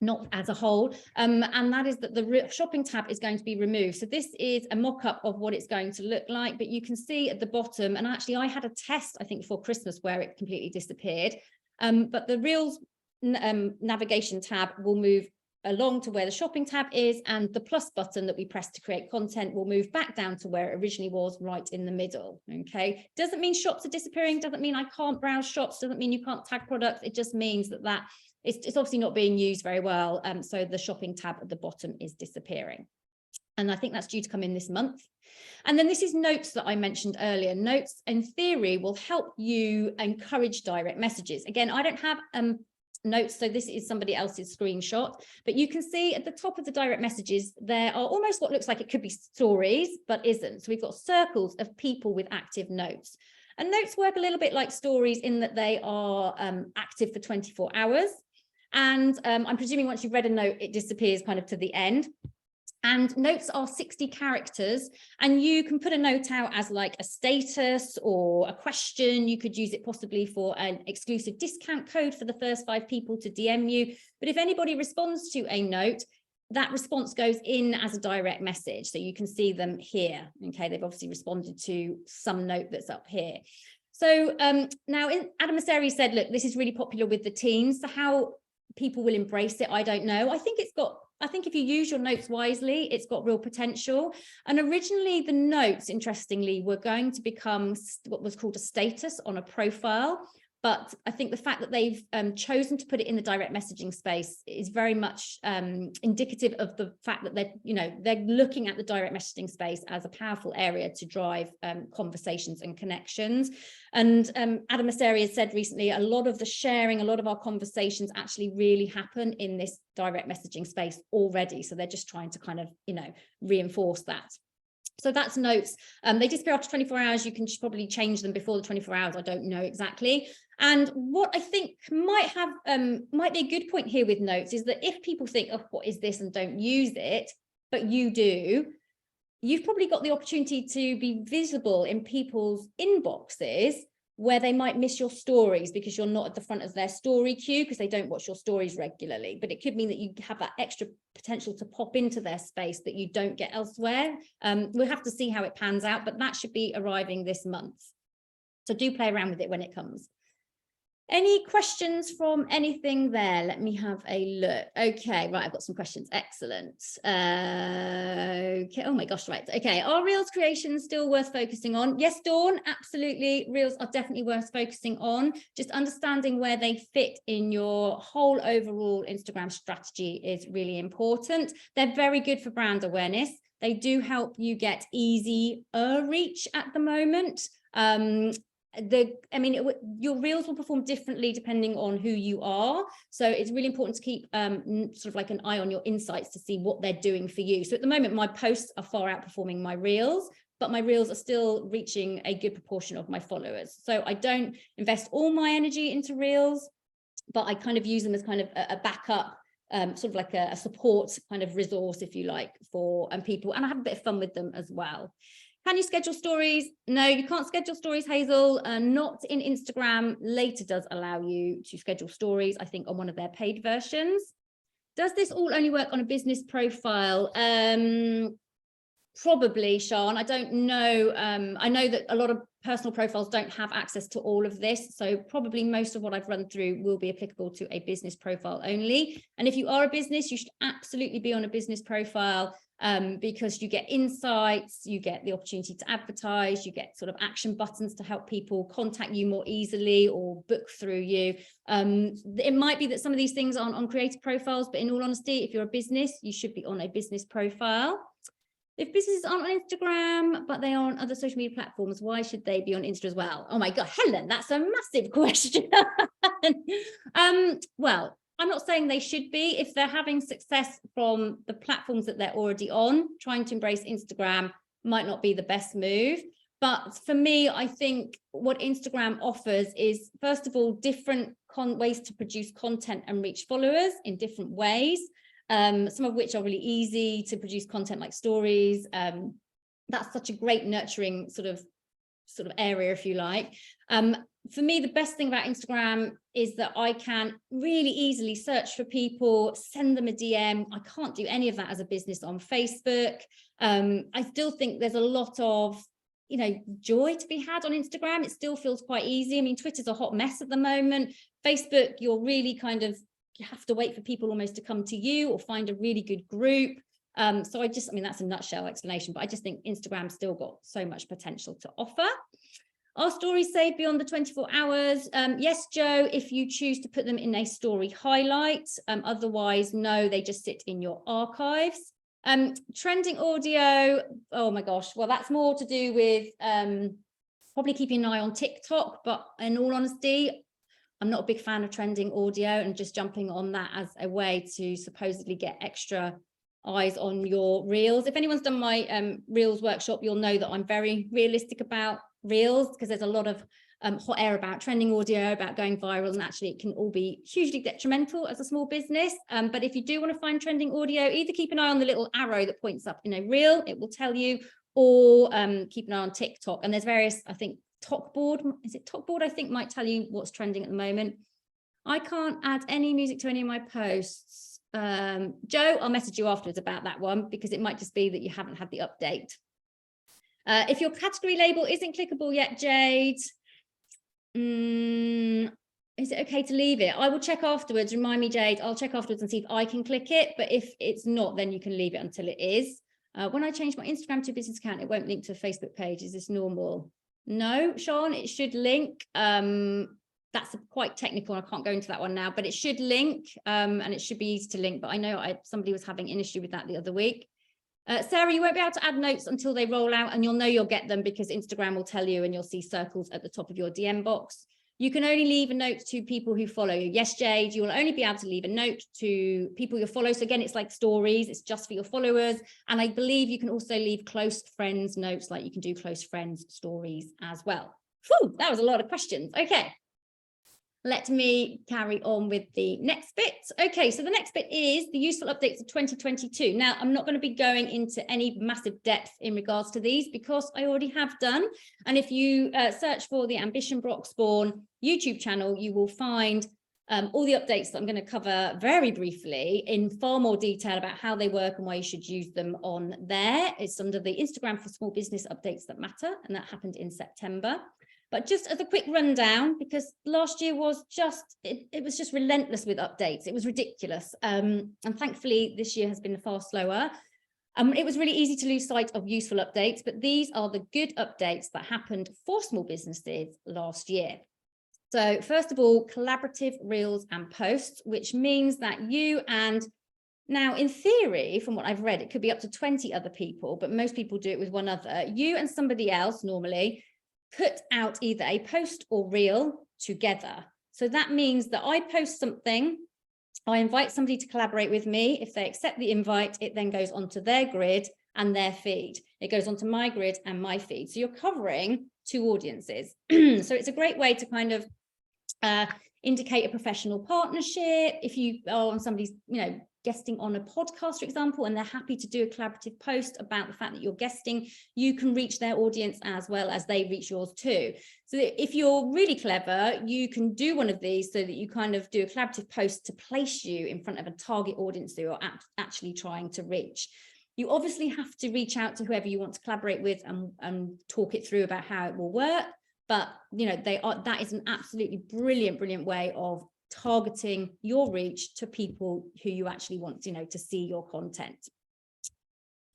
not as a whole, and that is that the shopping tab is going to be removed. So this is a mock-up of what it's going to look like, but you can see at the bottom, and actually I had a test, I think before Christmas, where it completely disappeared, but the Reels navigation tab will move along to where the shopping tab is, and the plus button that we press to create content will move back down to where it originally was, right in the middle. Okay, doesn't mean shops are disappearing, doesn't mean I can't browse shops, doesn't mean you can't tag products. It just means that it's obviously not being used very well, so the shopping tab at the bottom is disappearing. And I think that's due to come in this month. And then this is notes that I mentioned earlier. Notes, in theory, will help you encourage direct messages. Again, I don't have notes, so this is somebody else's screenshot, but you can see at the top of the direct messages, there are almost what looks like it could be stories, but isn't. So we've got circles of people with active notes. And notes work a little bit like stories in that they are active for 24 hours. And I'm presuming once you've read a note, it disappears kind of to the end. And notes are 60 characters, and you can put a note out as like a status or a question. You could use it possibly for an exclusive discount code for the first 5 people to DM you. But if anybody responds to a note, that response goes in as a direct message. So you can see them here. Okay, they've obviously responded to some note that's up here. So now Adam Asseri said, look, this is really popular with the teens. So how people will embrace it, I don't know. I think if you use your notes wisely, it's got real potential. And originally the notes, interestingly, were going to become what was called a status on a profile. But I think the fact that they've chosen to put it in the direct messaging space is very much indicative of the fact that they're looking at the direct messaging space as a powerful area to drive conversations and connections. And Adam Asseri has said recently, a lot of the sharing, a lot of our conversations actually really happen in this direct messaging space already. So they're just trying to kind of, reinforce that. So that's notes. They disappear after 24 hours. You can probably change them before the 24 hours. I don't know exactly. And what I think might be a good point here with notes is that if people think, oh, what is this, and don't use it, but you do, you've probably got the opportunity to be visible in people's inboxes where they might miss your stories because you're not at the front of their story queue because they don't watch your stories regularly. But it could mean that you have that extra potential to pop into their space that you don't get elsewhere. We'll have to see how it pans out, but that should be arriving this month. So do play around with it when it comes. Any questions from anything there? Let me have a look. Okay, right, I've got some questions. Excellent. Okay, oh my gosh, right. Okay, are Reels creations still worth focusing on? Yes, Dawn, absolutely. Reels are definitely worth focusing on. Just understanding where they fit in your whole overall Instagram strategy is really important. They're very good for brand awareness. They do help you get easier reach at the moment. your reels will perform differently depending on who you are. So it's really important to keep sort of like an eye on your insights to see what they're doing for you. So at the moment, my posts are far outperforming my reels, but my reels are still reaching a good proportion of my followers. So I don't invest all my energy into reels, but I kind of use them as kind of a backup, sort of like a support kind of resource, if you like, for people. And I have a bit of fun with them as well. Can you schedule stories? No, you can't schedule stories, Hazel. Not in Instagram. Later does allow you to schedule stories, I think, on one of their paid versions. Does this all only work on a business profile? Probably, Sean. I don't know. I know that a lot of personal profiles don't have access to all of this. So probably most of what I've run through will be applicable to a business profile only. And if you are a business, you should absolutely be on a business profile, because you get insights, you get the opportunity to advertise, you get sort of action buttons to help people contact you more easily or book through you. It might be that some of these things aren't on creator profiles, but in all honesty, if you're a business, you should be on a business profile. If businesses aren't on Instagram, but they are on other social media platforms, why should they be on Insta as well? Oh my God, Helen, that's a massive question. Well, I'm not saying they should be. If they're having success from the platforms that they're already on, trying to embrace Instagram might not be the best move. But for me, I think what Instagram offers is, first of all, different ways to produce content and reach followers in different ways. Some of which are really easy to produce content, like stories. That's such a great nurturing sort of area, if you like. For me, the best thing about Instagram is that I can really easily search for people, send them a DM. I can't do any of that as a business on Facebook. I still think there's a lot of joy to be had on Instagram. It still feels quite easy. I mean, Twitter's a hot mess at the moment. Facebook, you're really you have to wait for people almost to come to you or find a really good group. So that's a nutshell explanation, but I just think Instagram's still got so much potential to offer. Are stories saved beyond the 24 hours? Yes, Joe, if you choose to put them in a story highlight. Otherwise, no, they just sit in your archives. Trending audio, oh my gosh, well, that's more to do with probably keeping an eye on TikTok, but in all honesty, I'm not a big fan of trending audio and just jumping on that as a way to supposedly get extra eyes on your reels. If anyone's done my reels workshop, you'll know that I'm very realistic about reels, because there's a lot of hot air about trending audio, about going viral, and actually it can all be hugely detrimental as a small business. But if you do want to find trending audio, either keep an eye on the little arrow that points up in a reel, it will tell you, or keep an eye on TikTok. And there's various, I think, Talkboard, is it Talkboard? I think might tell you what's trending at the moment. I can't add any music to any of my posts. Joe, I'll message you afterwards about that one, because it might just be that you haven't had the update. If your category label isn't clickable yet, Jade, is it okay to leave it? I will check afterwards. Remind me, Jade. I'll check afterwards and see if I can click it. But if it's not, then you can leave it until it is. When I change my Instagram to a business account, it won't link to a Facebook page. Is this normal? No, Sean, it should link. That's quite technical. I can't go into that one now, but it should link, and it should be easy to link. But I know somebody was having an issue with that the other week. Sarah, you won't be able to add notes until they roll out, and you'll know you'll get them because Instagram will tell you, and you'll see circles at the top of your DM box. You can only leave a note to people who follow you. Yes, Jade, you will only be able to leave a note to people you follow. So again, it's like stories, it's just for your followers. And I believe you can also leave close friends notes, like you can do close friends stories as well. Whew, that was a lot of questions. Okay. Let me carry on with the next bit. Okay, so the next bit is the useful updates of 2022. Now, I'm not going to be going into any massive depth in regards to these because I already have done. And if you search for the Ambition Broxbourne YouTube channel, you will find all the updates that I'm going to cover very briefly in far more detail about how they work and why you should use them on there. It's under the Instagram for Small Business Updates That Matter, and that happened in September. But just as a quick rundown, because last year was just, it was just relentless with updates. It was ridiculous. And thankfully, this year has been far slower. It was really easy to lose sight of useful updates, but these are the good updates that happened for small businesses last year. So first of all, collaborative reels and posts, which means that you and now in theory, from what I've read, it could be up to 20 other people, but most people do it with one other. You and somebody else normally put out either a post or reel together. So that means that I post something, I invite somebody to collaborate with me. If they accept the invite, it then goes onto their grid and their feed. It goes onto my grid and my feed. So you're covering two audiences. So it's a great way to kind of indicate a professional partnership. If you are on somebody's, guesting on a podcast, for example, and they're happy to do a collaborative post about the fact that you're guesting, you can reach their audience as well as they reach yours too. So if you're really clever, you can do one of these so that you kind of do a collaborative post to place you in front of a target audience that you're actually trying to reach. You obviously have to reach out to whoever you want to collaborate with and talk it through about how it will work. But, that is an absolutely brilliant way of targeting your reach to people who you actually want, to see your content.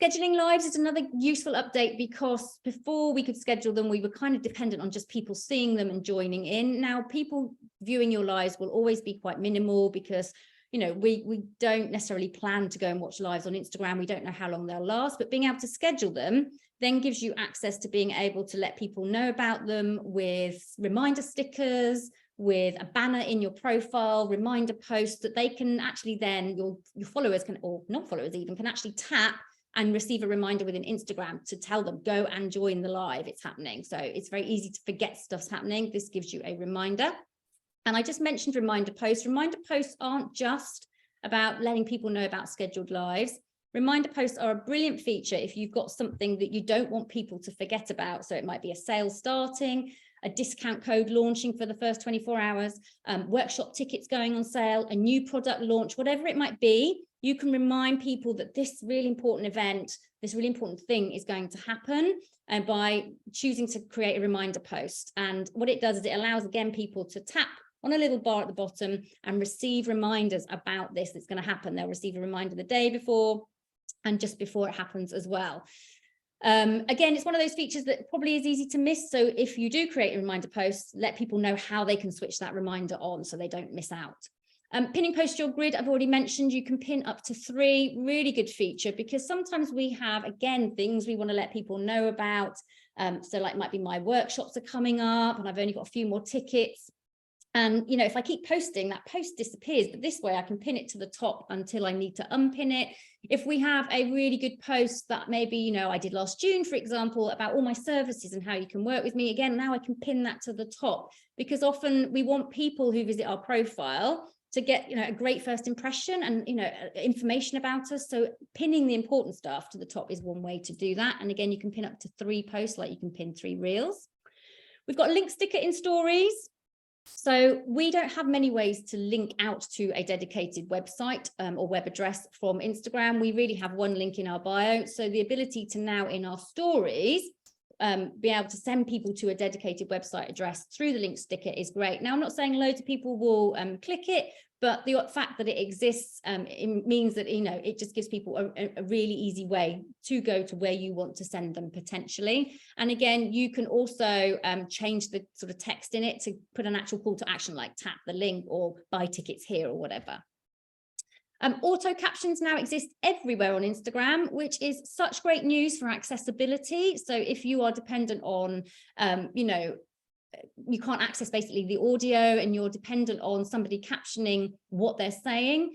Scheduling lives is another useful update, because before we could schedule them, we were kind of dependent on just people seeing them and joining in. Now, people viewing your lives will always be quite minimal, because we don't necessarily plan to go and watch lives on Instagram. We don't know how long they'll last, but being able to schedule them then gives you access to being able to let people know about them with reminder stickers, with a banner in your profile, reminder posts that they can actually then, your followers can, or not followers even, can actually tap and receive a reminder within Instagram to tell them, go and join the live, it's happening. So it's very easy to forget stuff's happening. This gives you a reminder. And I just mentioned reminder posts. Reminder posts aren't just about letting people know about scheduled lives. Reminder posts are a brilliant feature if you've got something that you don't want people to forget about. So it might be a sale starting, a discount code launching for the first 24 hours, workshop tickets going on sale, a new product launch, whatever it might be. You can remind people that this really important event, this really important thing is going to happen, and by choosing to create a reminder post. And what it does is it allows, again, people to tap on a little bar at the bottom and receive reminders about this that's going to happen. They'll receive a reminder the day before and just before it happens as well. Again, it's one of those features that probably is easy to miss. So if you do create a reminder post, let people know how they can switch that reminder on so they don't miss out. Pinning post to your grid, I've already mentioned, you can pin up to 3, really good feature, because sometimes we have, again, things we want to let people know about. So like might be my workshops are coming up and I've only got a few more tickets. And, if I keep posting, that post disappears, but this way I can pin it to the top until I need to unpin it. If we have a really good post that maybe, I did last June, for example, about all my services and how you can work with me, again, now I can pin that to the top, because often we want people who visit our profile to get, a great first impression and, information about us. So pinning the important stuff to the top is one way to do that. And again, you can pin up to 3 posts, like you can pin 3 reels. We've got a link sticker in stories. So we don't have many ways to link out to a dedicated website or web address from Instagram. We really have one link in our bio. So the ability to now in our stories, be able to send people to a dedicated website address through the link sticker is great. Now, I'm not saying loads of people will click it, but the fact that it exists, it means that, it just gives people a really easy way to go to where you want to send them potentially. And again, you can also change the sort of text in it to put an actual call to action, like tap the link or buy tickets here or whatever. Auto captions now exist everywhere on Instagram, which is such great news for accessibility. So if you are dependent on, you can't access basically the audio and you're dependent on somebody captioning what they're saying.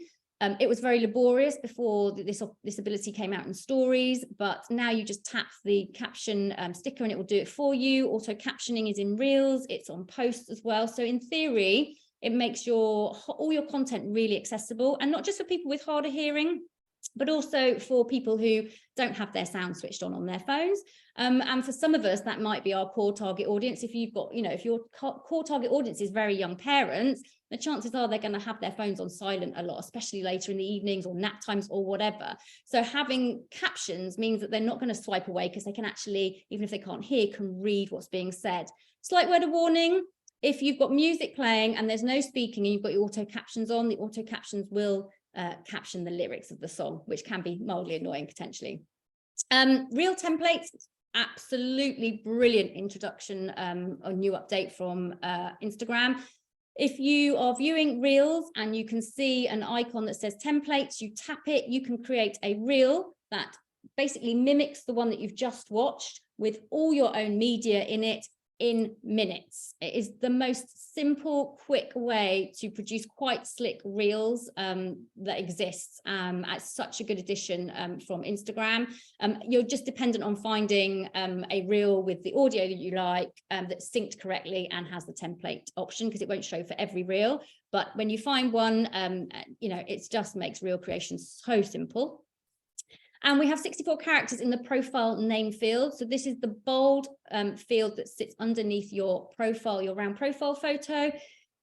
It was very laborious before this ability came out in stories, but now you just tap the caption sticker and it will do it for you. Auto captioning is in reels, it's on posts as well. So in theory, it makes all your content really accessible, and not just for people with harder hearing, but also for people who don't have their sound switched on their phones. And for some of us, that might be our core target audience. If you've got, if your core target audience is very young parents, the chances are they're going to have their phones on silent a lot, especially later in the evenings or nap times or whatever. So having captions means that they're not going to swipe away, because they can actually, even if they can't hear, can read what's being said. Slight word of warning: if you've got music playing and there's no speaking and you've got your auto captions on, the auto captions will caption the lyrics of the song, which can be mildly annoying potentially. Reel templates, absolutely brilliant introduction, a new update from Instagram. If you are viewing reels and you can see an icon that says templates, you tap it, you can create a reel that basically mimics the one that you've just watched with all your own media in it, in minutes. It is the most simple, quick way to produce quite slick reels that exists. It's such a good addition from Instagram. You're just dependent on finding a reel with the audio that you like, that's synced correctly and has the template option, because it won't show for every reel. But when you find one, it just makes reel creation so simple. And we have 64 characters in the profile name field. So this is the bold field that sits underneath your profile, your round profile photo.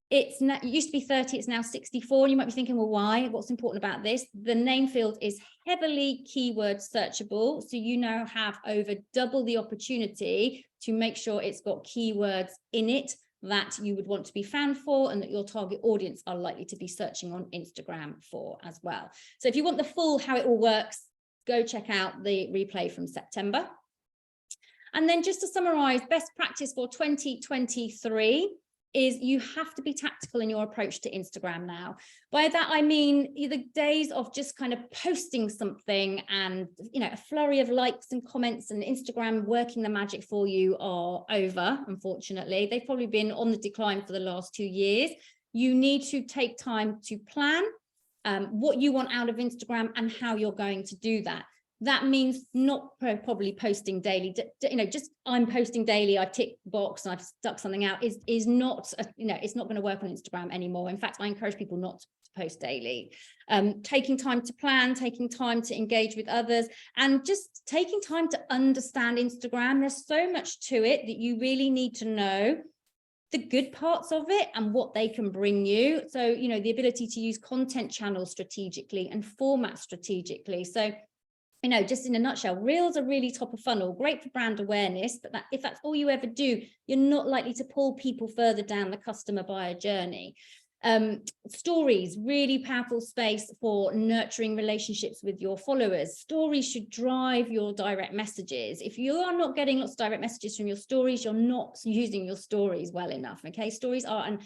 It used to be 30, it's now 64. And you might be thinking, well, why? What's important about this? The name field is heavily keyword searchable. So you now have over double the opportunity to make sure it's got keywords in it that you would want to be found for, and that your target audience are likely to be searching on Instagram for as well. So if you want the full how it all works, go check out the replay from September. And then just to summarize, best practice for 2023 is you have to be tactical in your approach to Instagram now. By that, I mean, the days of just kind of posting something and, a flurry of likes and comments and Instagram working the magic for you are over, unfortunately. They've probably been on the decline for the last 2 years. You need to take time to plan what you want out of Instagram and how you're going to do that. That means not probably posting daily, just I'm posting daily, I tick box and I've stuck something out is not, it's not going to work on Instagram anymore. In fact, I encourage people not to post daily. Taking time to plan, taking time to engage with others, and just taking time to understand Instagram. There's so much to it that you really need to know the good parts of it and what they can bring you. So, the ability to use content channels strategically and format strategically. So, just in a nutshell, reels are really top of funnel, great for brand awareness, but if that's all you ever do, you're not likely to pull people further down the customer buyer journey. Stories, really powerful space for nurturing relationships with your followers. Stories should drive your direct messages. If you are not getting lots of direct messages from your stories, you're not using your stories well enough. Okay, stories are, and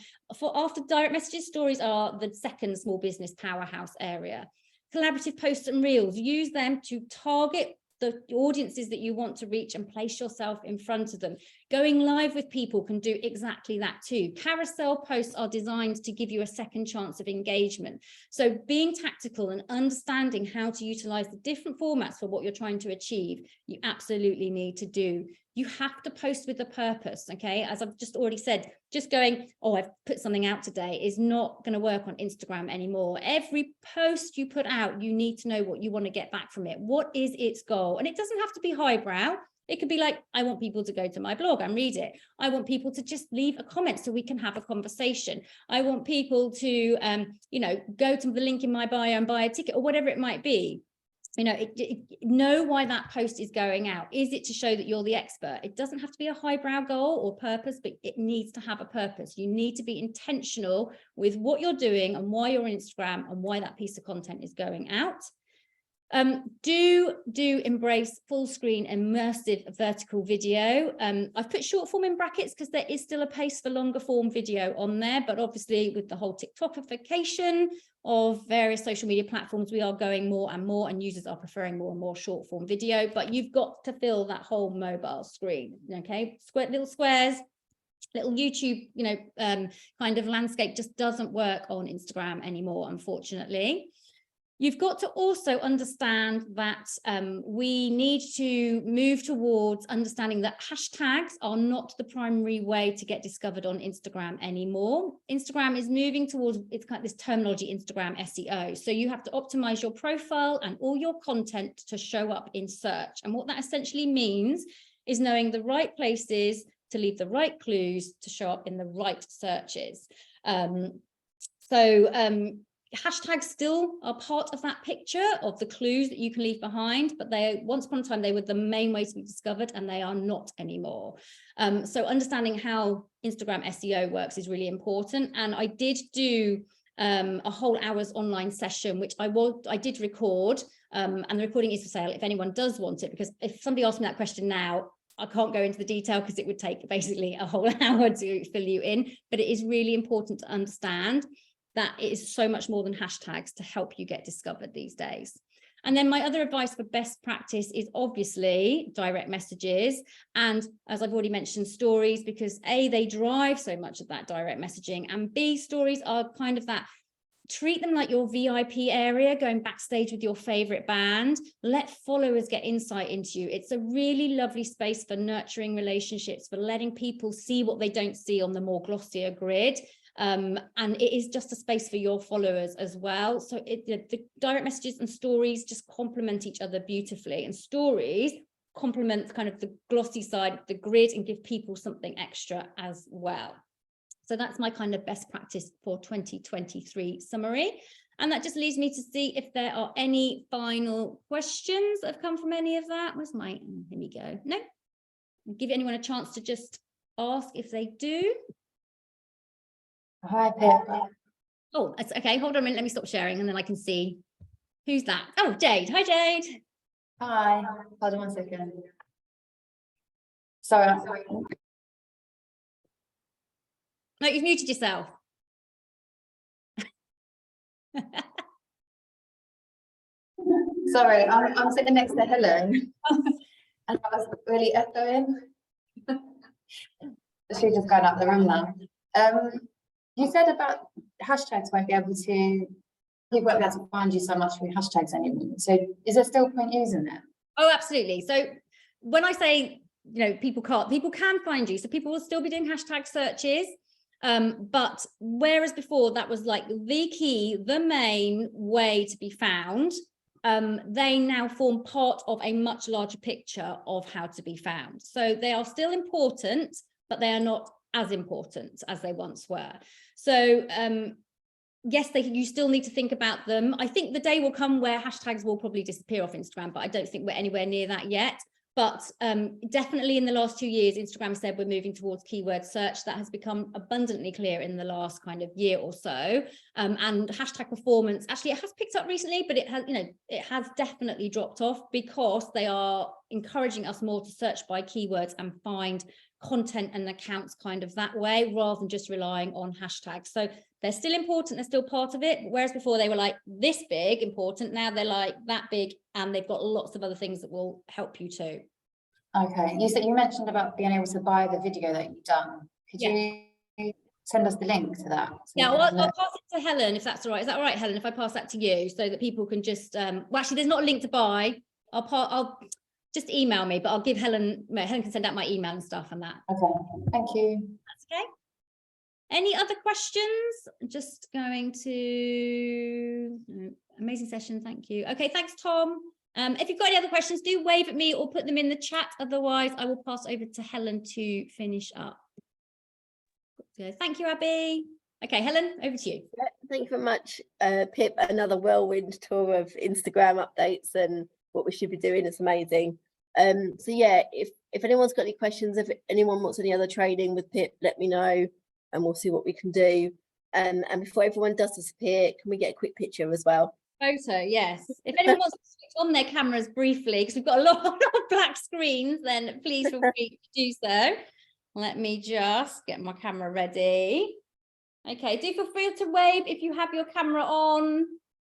after direct messages, stories are the second small business powerhouse area. Collaborative posts and reels, use them to target the audiences that you want to reach and place yourself in front of them. Going live with people can do exactly that too. Carousel posts are designed to give you a second chance of engagement. So being tactical and understanding how to utilize the different formats for what you're trying to achieve, you absolutely need to do. You have to post with a purpose, okay? As I've just already said, just going, oh, I've put something out today is not going to work on Instagram anymore. Every post you put out, you need to know what you want to get back from it. What is its goal? And it doesn't have to be highbrow. It could be like, I want people to go to my blog and read it. I want people to just leave a comment so we can have a conversation. I want people to, go to the link in my bio and buy a ticket or whatever it might be. Know why that post is going out. Is it to show that you're the expert? It doesn't have to be a highbrow goal or purpose, but it needs to have a purpose. You need to be intentional with what you're doing and why you're on Instagram and why that piece of content is going out. Do embrace full screen immersive vertical video. I've put short form in brackets because there is still a pace for longer form video on there, but obviously with the whole TikTokification of various social media platforms, we are going more and more, and users are preferring more and more short form video, but you've got to fill that whole mobile screen. Okay, little squares, little YouTube, kind of landscape just doesn't work on Instagram anymore, unfortunately. You've got to also understand that we need to move towards understanding that hashtags are not the primary way to get discovered on Instagram anymore. Instagram is moving towards, it's kind of this terminology, Instagram SEO. So you have to optimize your profile and all your content to show up in search. And what that essentially means is knowing the right places to leave the right clues to show up in the right searches. Hashtags still are part of that picture of the clues that you can leave behind, but once upon a time, they were the main way to be discovered, and they are not anymore. So understanding how Instagram SEO works is really important. And I did do a whole hour's online session, which I did record, and the recording is for sale if anyone does want it, because if somebody asked me that question now, I can't go into the detail because it would take basically a whole hour to fill you in, but it is really important to understand that it is so much more than hashtags to help you get discovered these days. And then my other advice for best practice is obviously direct messages. And as I've already mentioned, stories, because A, they drive so much of that direct messaging, and B, stories are kind of that, treat them like your VIP area, going backstage with your favorite band. Let followers get insight into you. It's a really lovely space for nurturing relationships, for letting people see what they don't see on the more glossier grid. And it is just a space for your followers as well. So the direct messages and stories just complement each other beautifully, and stories complement kind of the glossy side of the grid and give people something extra as well. So that's my kind of best practice for 2023 summary. And that just leads me to see if there are any final questions that have come from any of that. Where's my, here we go. No, I'll give anyone a chance to just ask if they do. Hi, Pippa. Oh, that's okay. Hold on a minute. Let me stop sharing and then I can see who's that. Oh, Jade. Hi, Jade. Hi. Hold on 1 second. Sorry. No, you've muted yourself. Sorry, I'm sitting next to Helen. And I was really echoing. She's just going up the room now. You said about hashtags won't be able to, people won't be able to find you so much through hashtags anymore. So is there still point using them? Oh, absolutely. So when I say, you know, people can find you. So people will still be doing hashtag searches. But whereas before that was like the key, the main way to be found, they now form part of a much larger picture of how to be found. So they are still important, but they are not as important as they once were. So yes, you still need to think about them. I think the day will come where hashtags will probably disappear off Instagram, but I don't think we're anywhere near that yet. But definitely in the last 2 years, Instagram said we're moving towards keyword search. That has become abundantly clear in the last kind of year or so. And hashtag performance, actually it has picked up recently, but it has, you know, it has definitely dropped off because they are encouraging us more to search by keywords and find content and accounts kind of that way, rather than just relying on hashtags. So they're still important, they're still part of it, whereas before they were like this big important, now they're like that big, and they've got lots of other things that will help you too. Okay, you mentioned about being able to buy the video that you've done. Could you send us the link to that? Yeah, well, I'll pass it to Helen if that's all right. Is that all right, Helen, if I pass that to you so that people can just well, actually there's not a link to buy. I'll just email me, but I'll give Helen can send out my email and stuff and that. Okay, thank you. That's okay. Any other questions? Just going to amazing session, thank you. Okay, thanks, Tom. If you've got any other questions, do wave at me or put them in the chat. Otherwise, I will pass over to Helen to finish up. Thank you, Abby. Okay, Helen, over to you. Yeah, thank you very much, Pip. Another whirlwind tour of Instagram updates and what we should be doing. It's amazing. So yeah, if anyone's got any questions, if anyone wants any other training with Pip, let me know and we'll see what we can do. And before everyone does disappear, can we get a quick picture as well? Photo, yes. If anyone wants to switch on their cameras briefly, because we've got a lot of black screens, then please feel free to do so. Let me just get my camera ready. Okay, do feel free to wave if you have your camera on.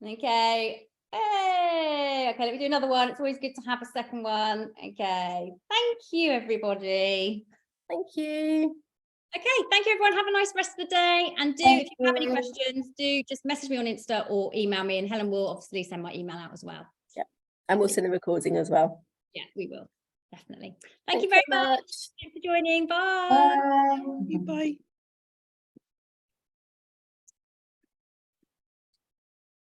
Okay. Hey, okay, let me do another one. It's always good to have a second one. Okay, thank you, everybody. Thank you. Okay, thank you, everyone. Have a nice rest of the day. And if you have any questions, do just message me on Insta or email me, and Helen will obviously send my email out as well. Yeah, and we'll send the recording as well. Yeah, we will, definitely. Thank you very much. Thanks for joining. Bye. Bye. Bye.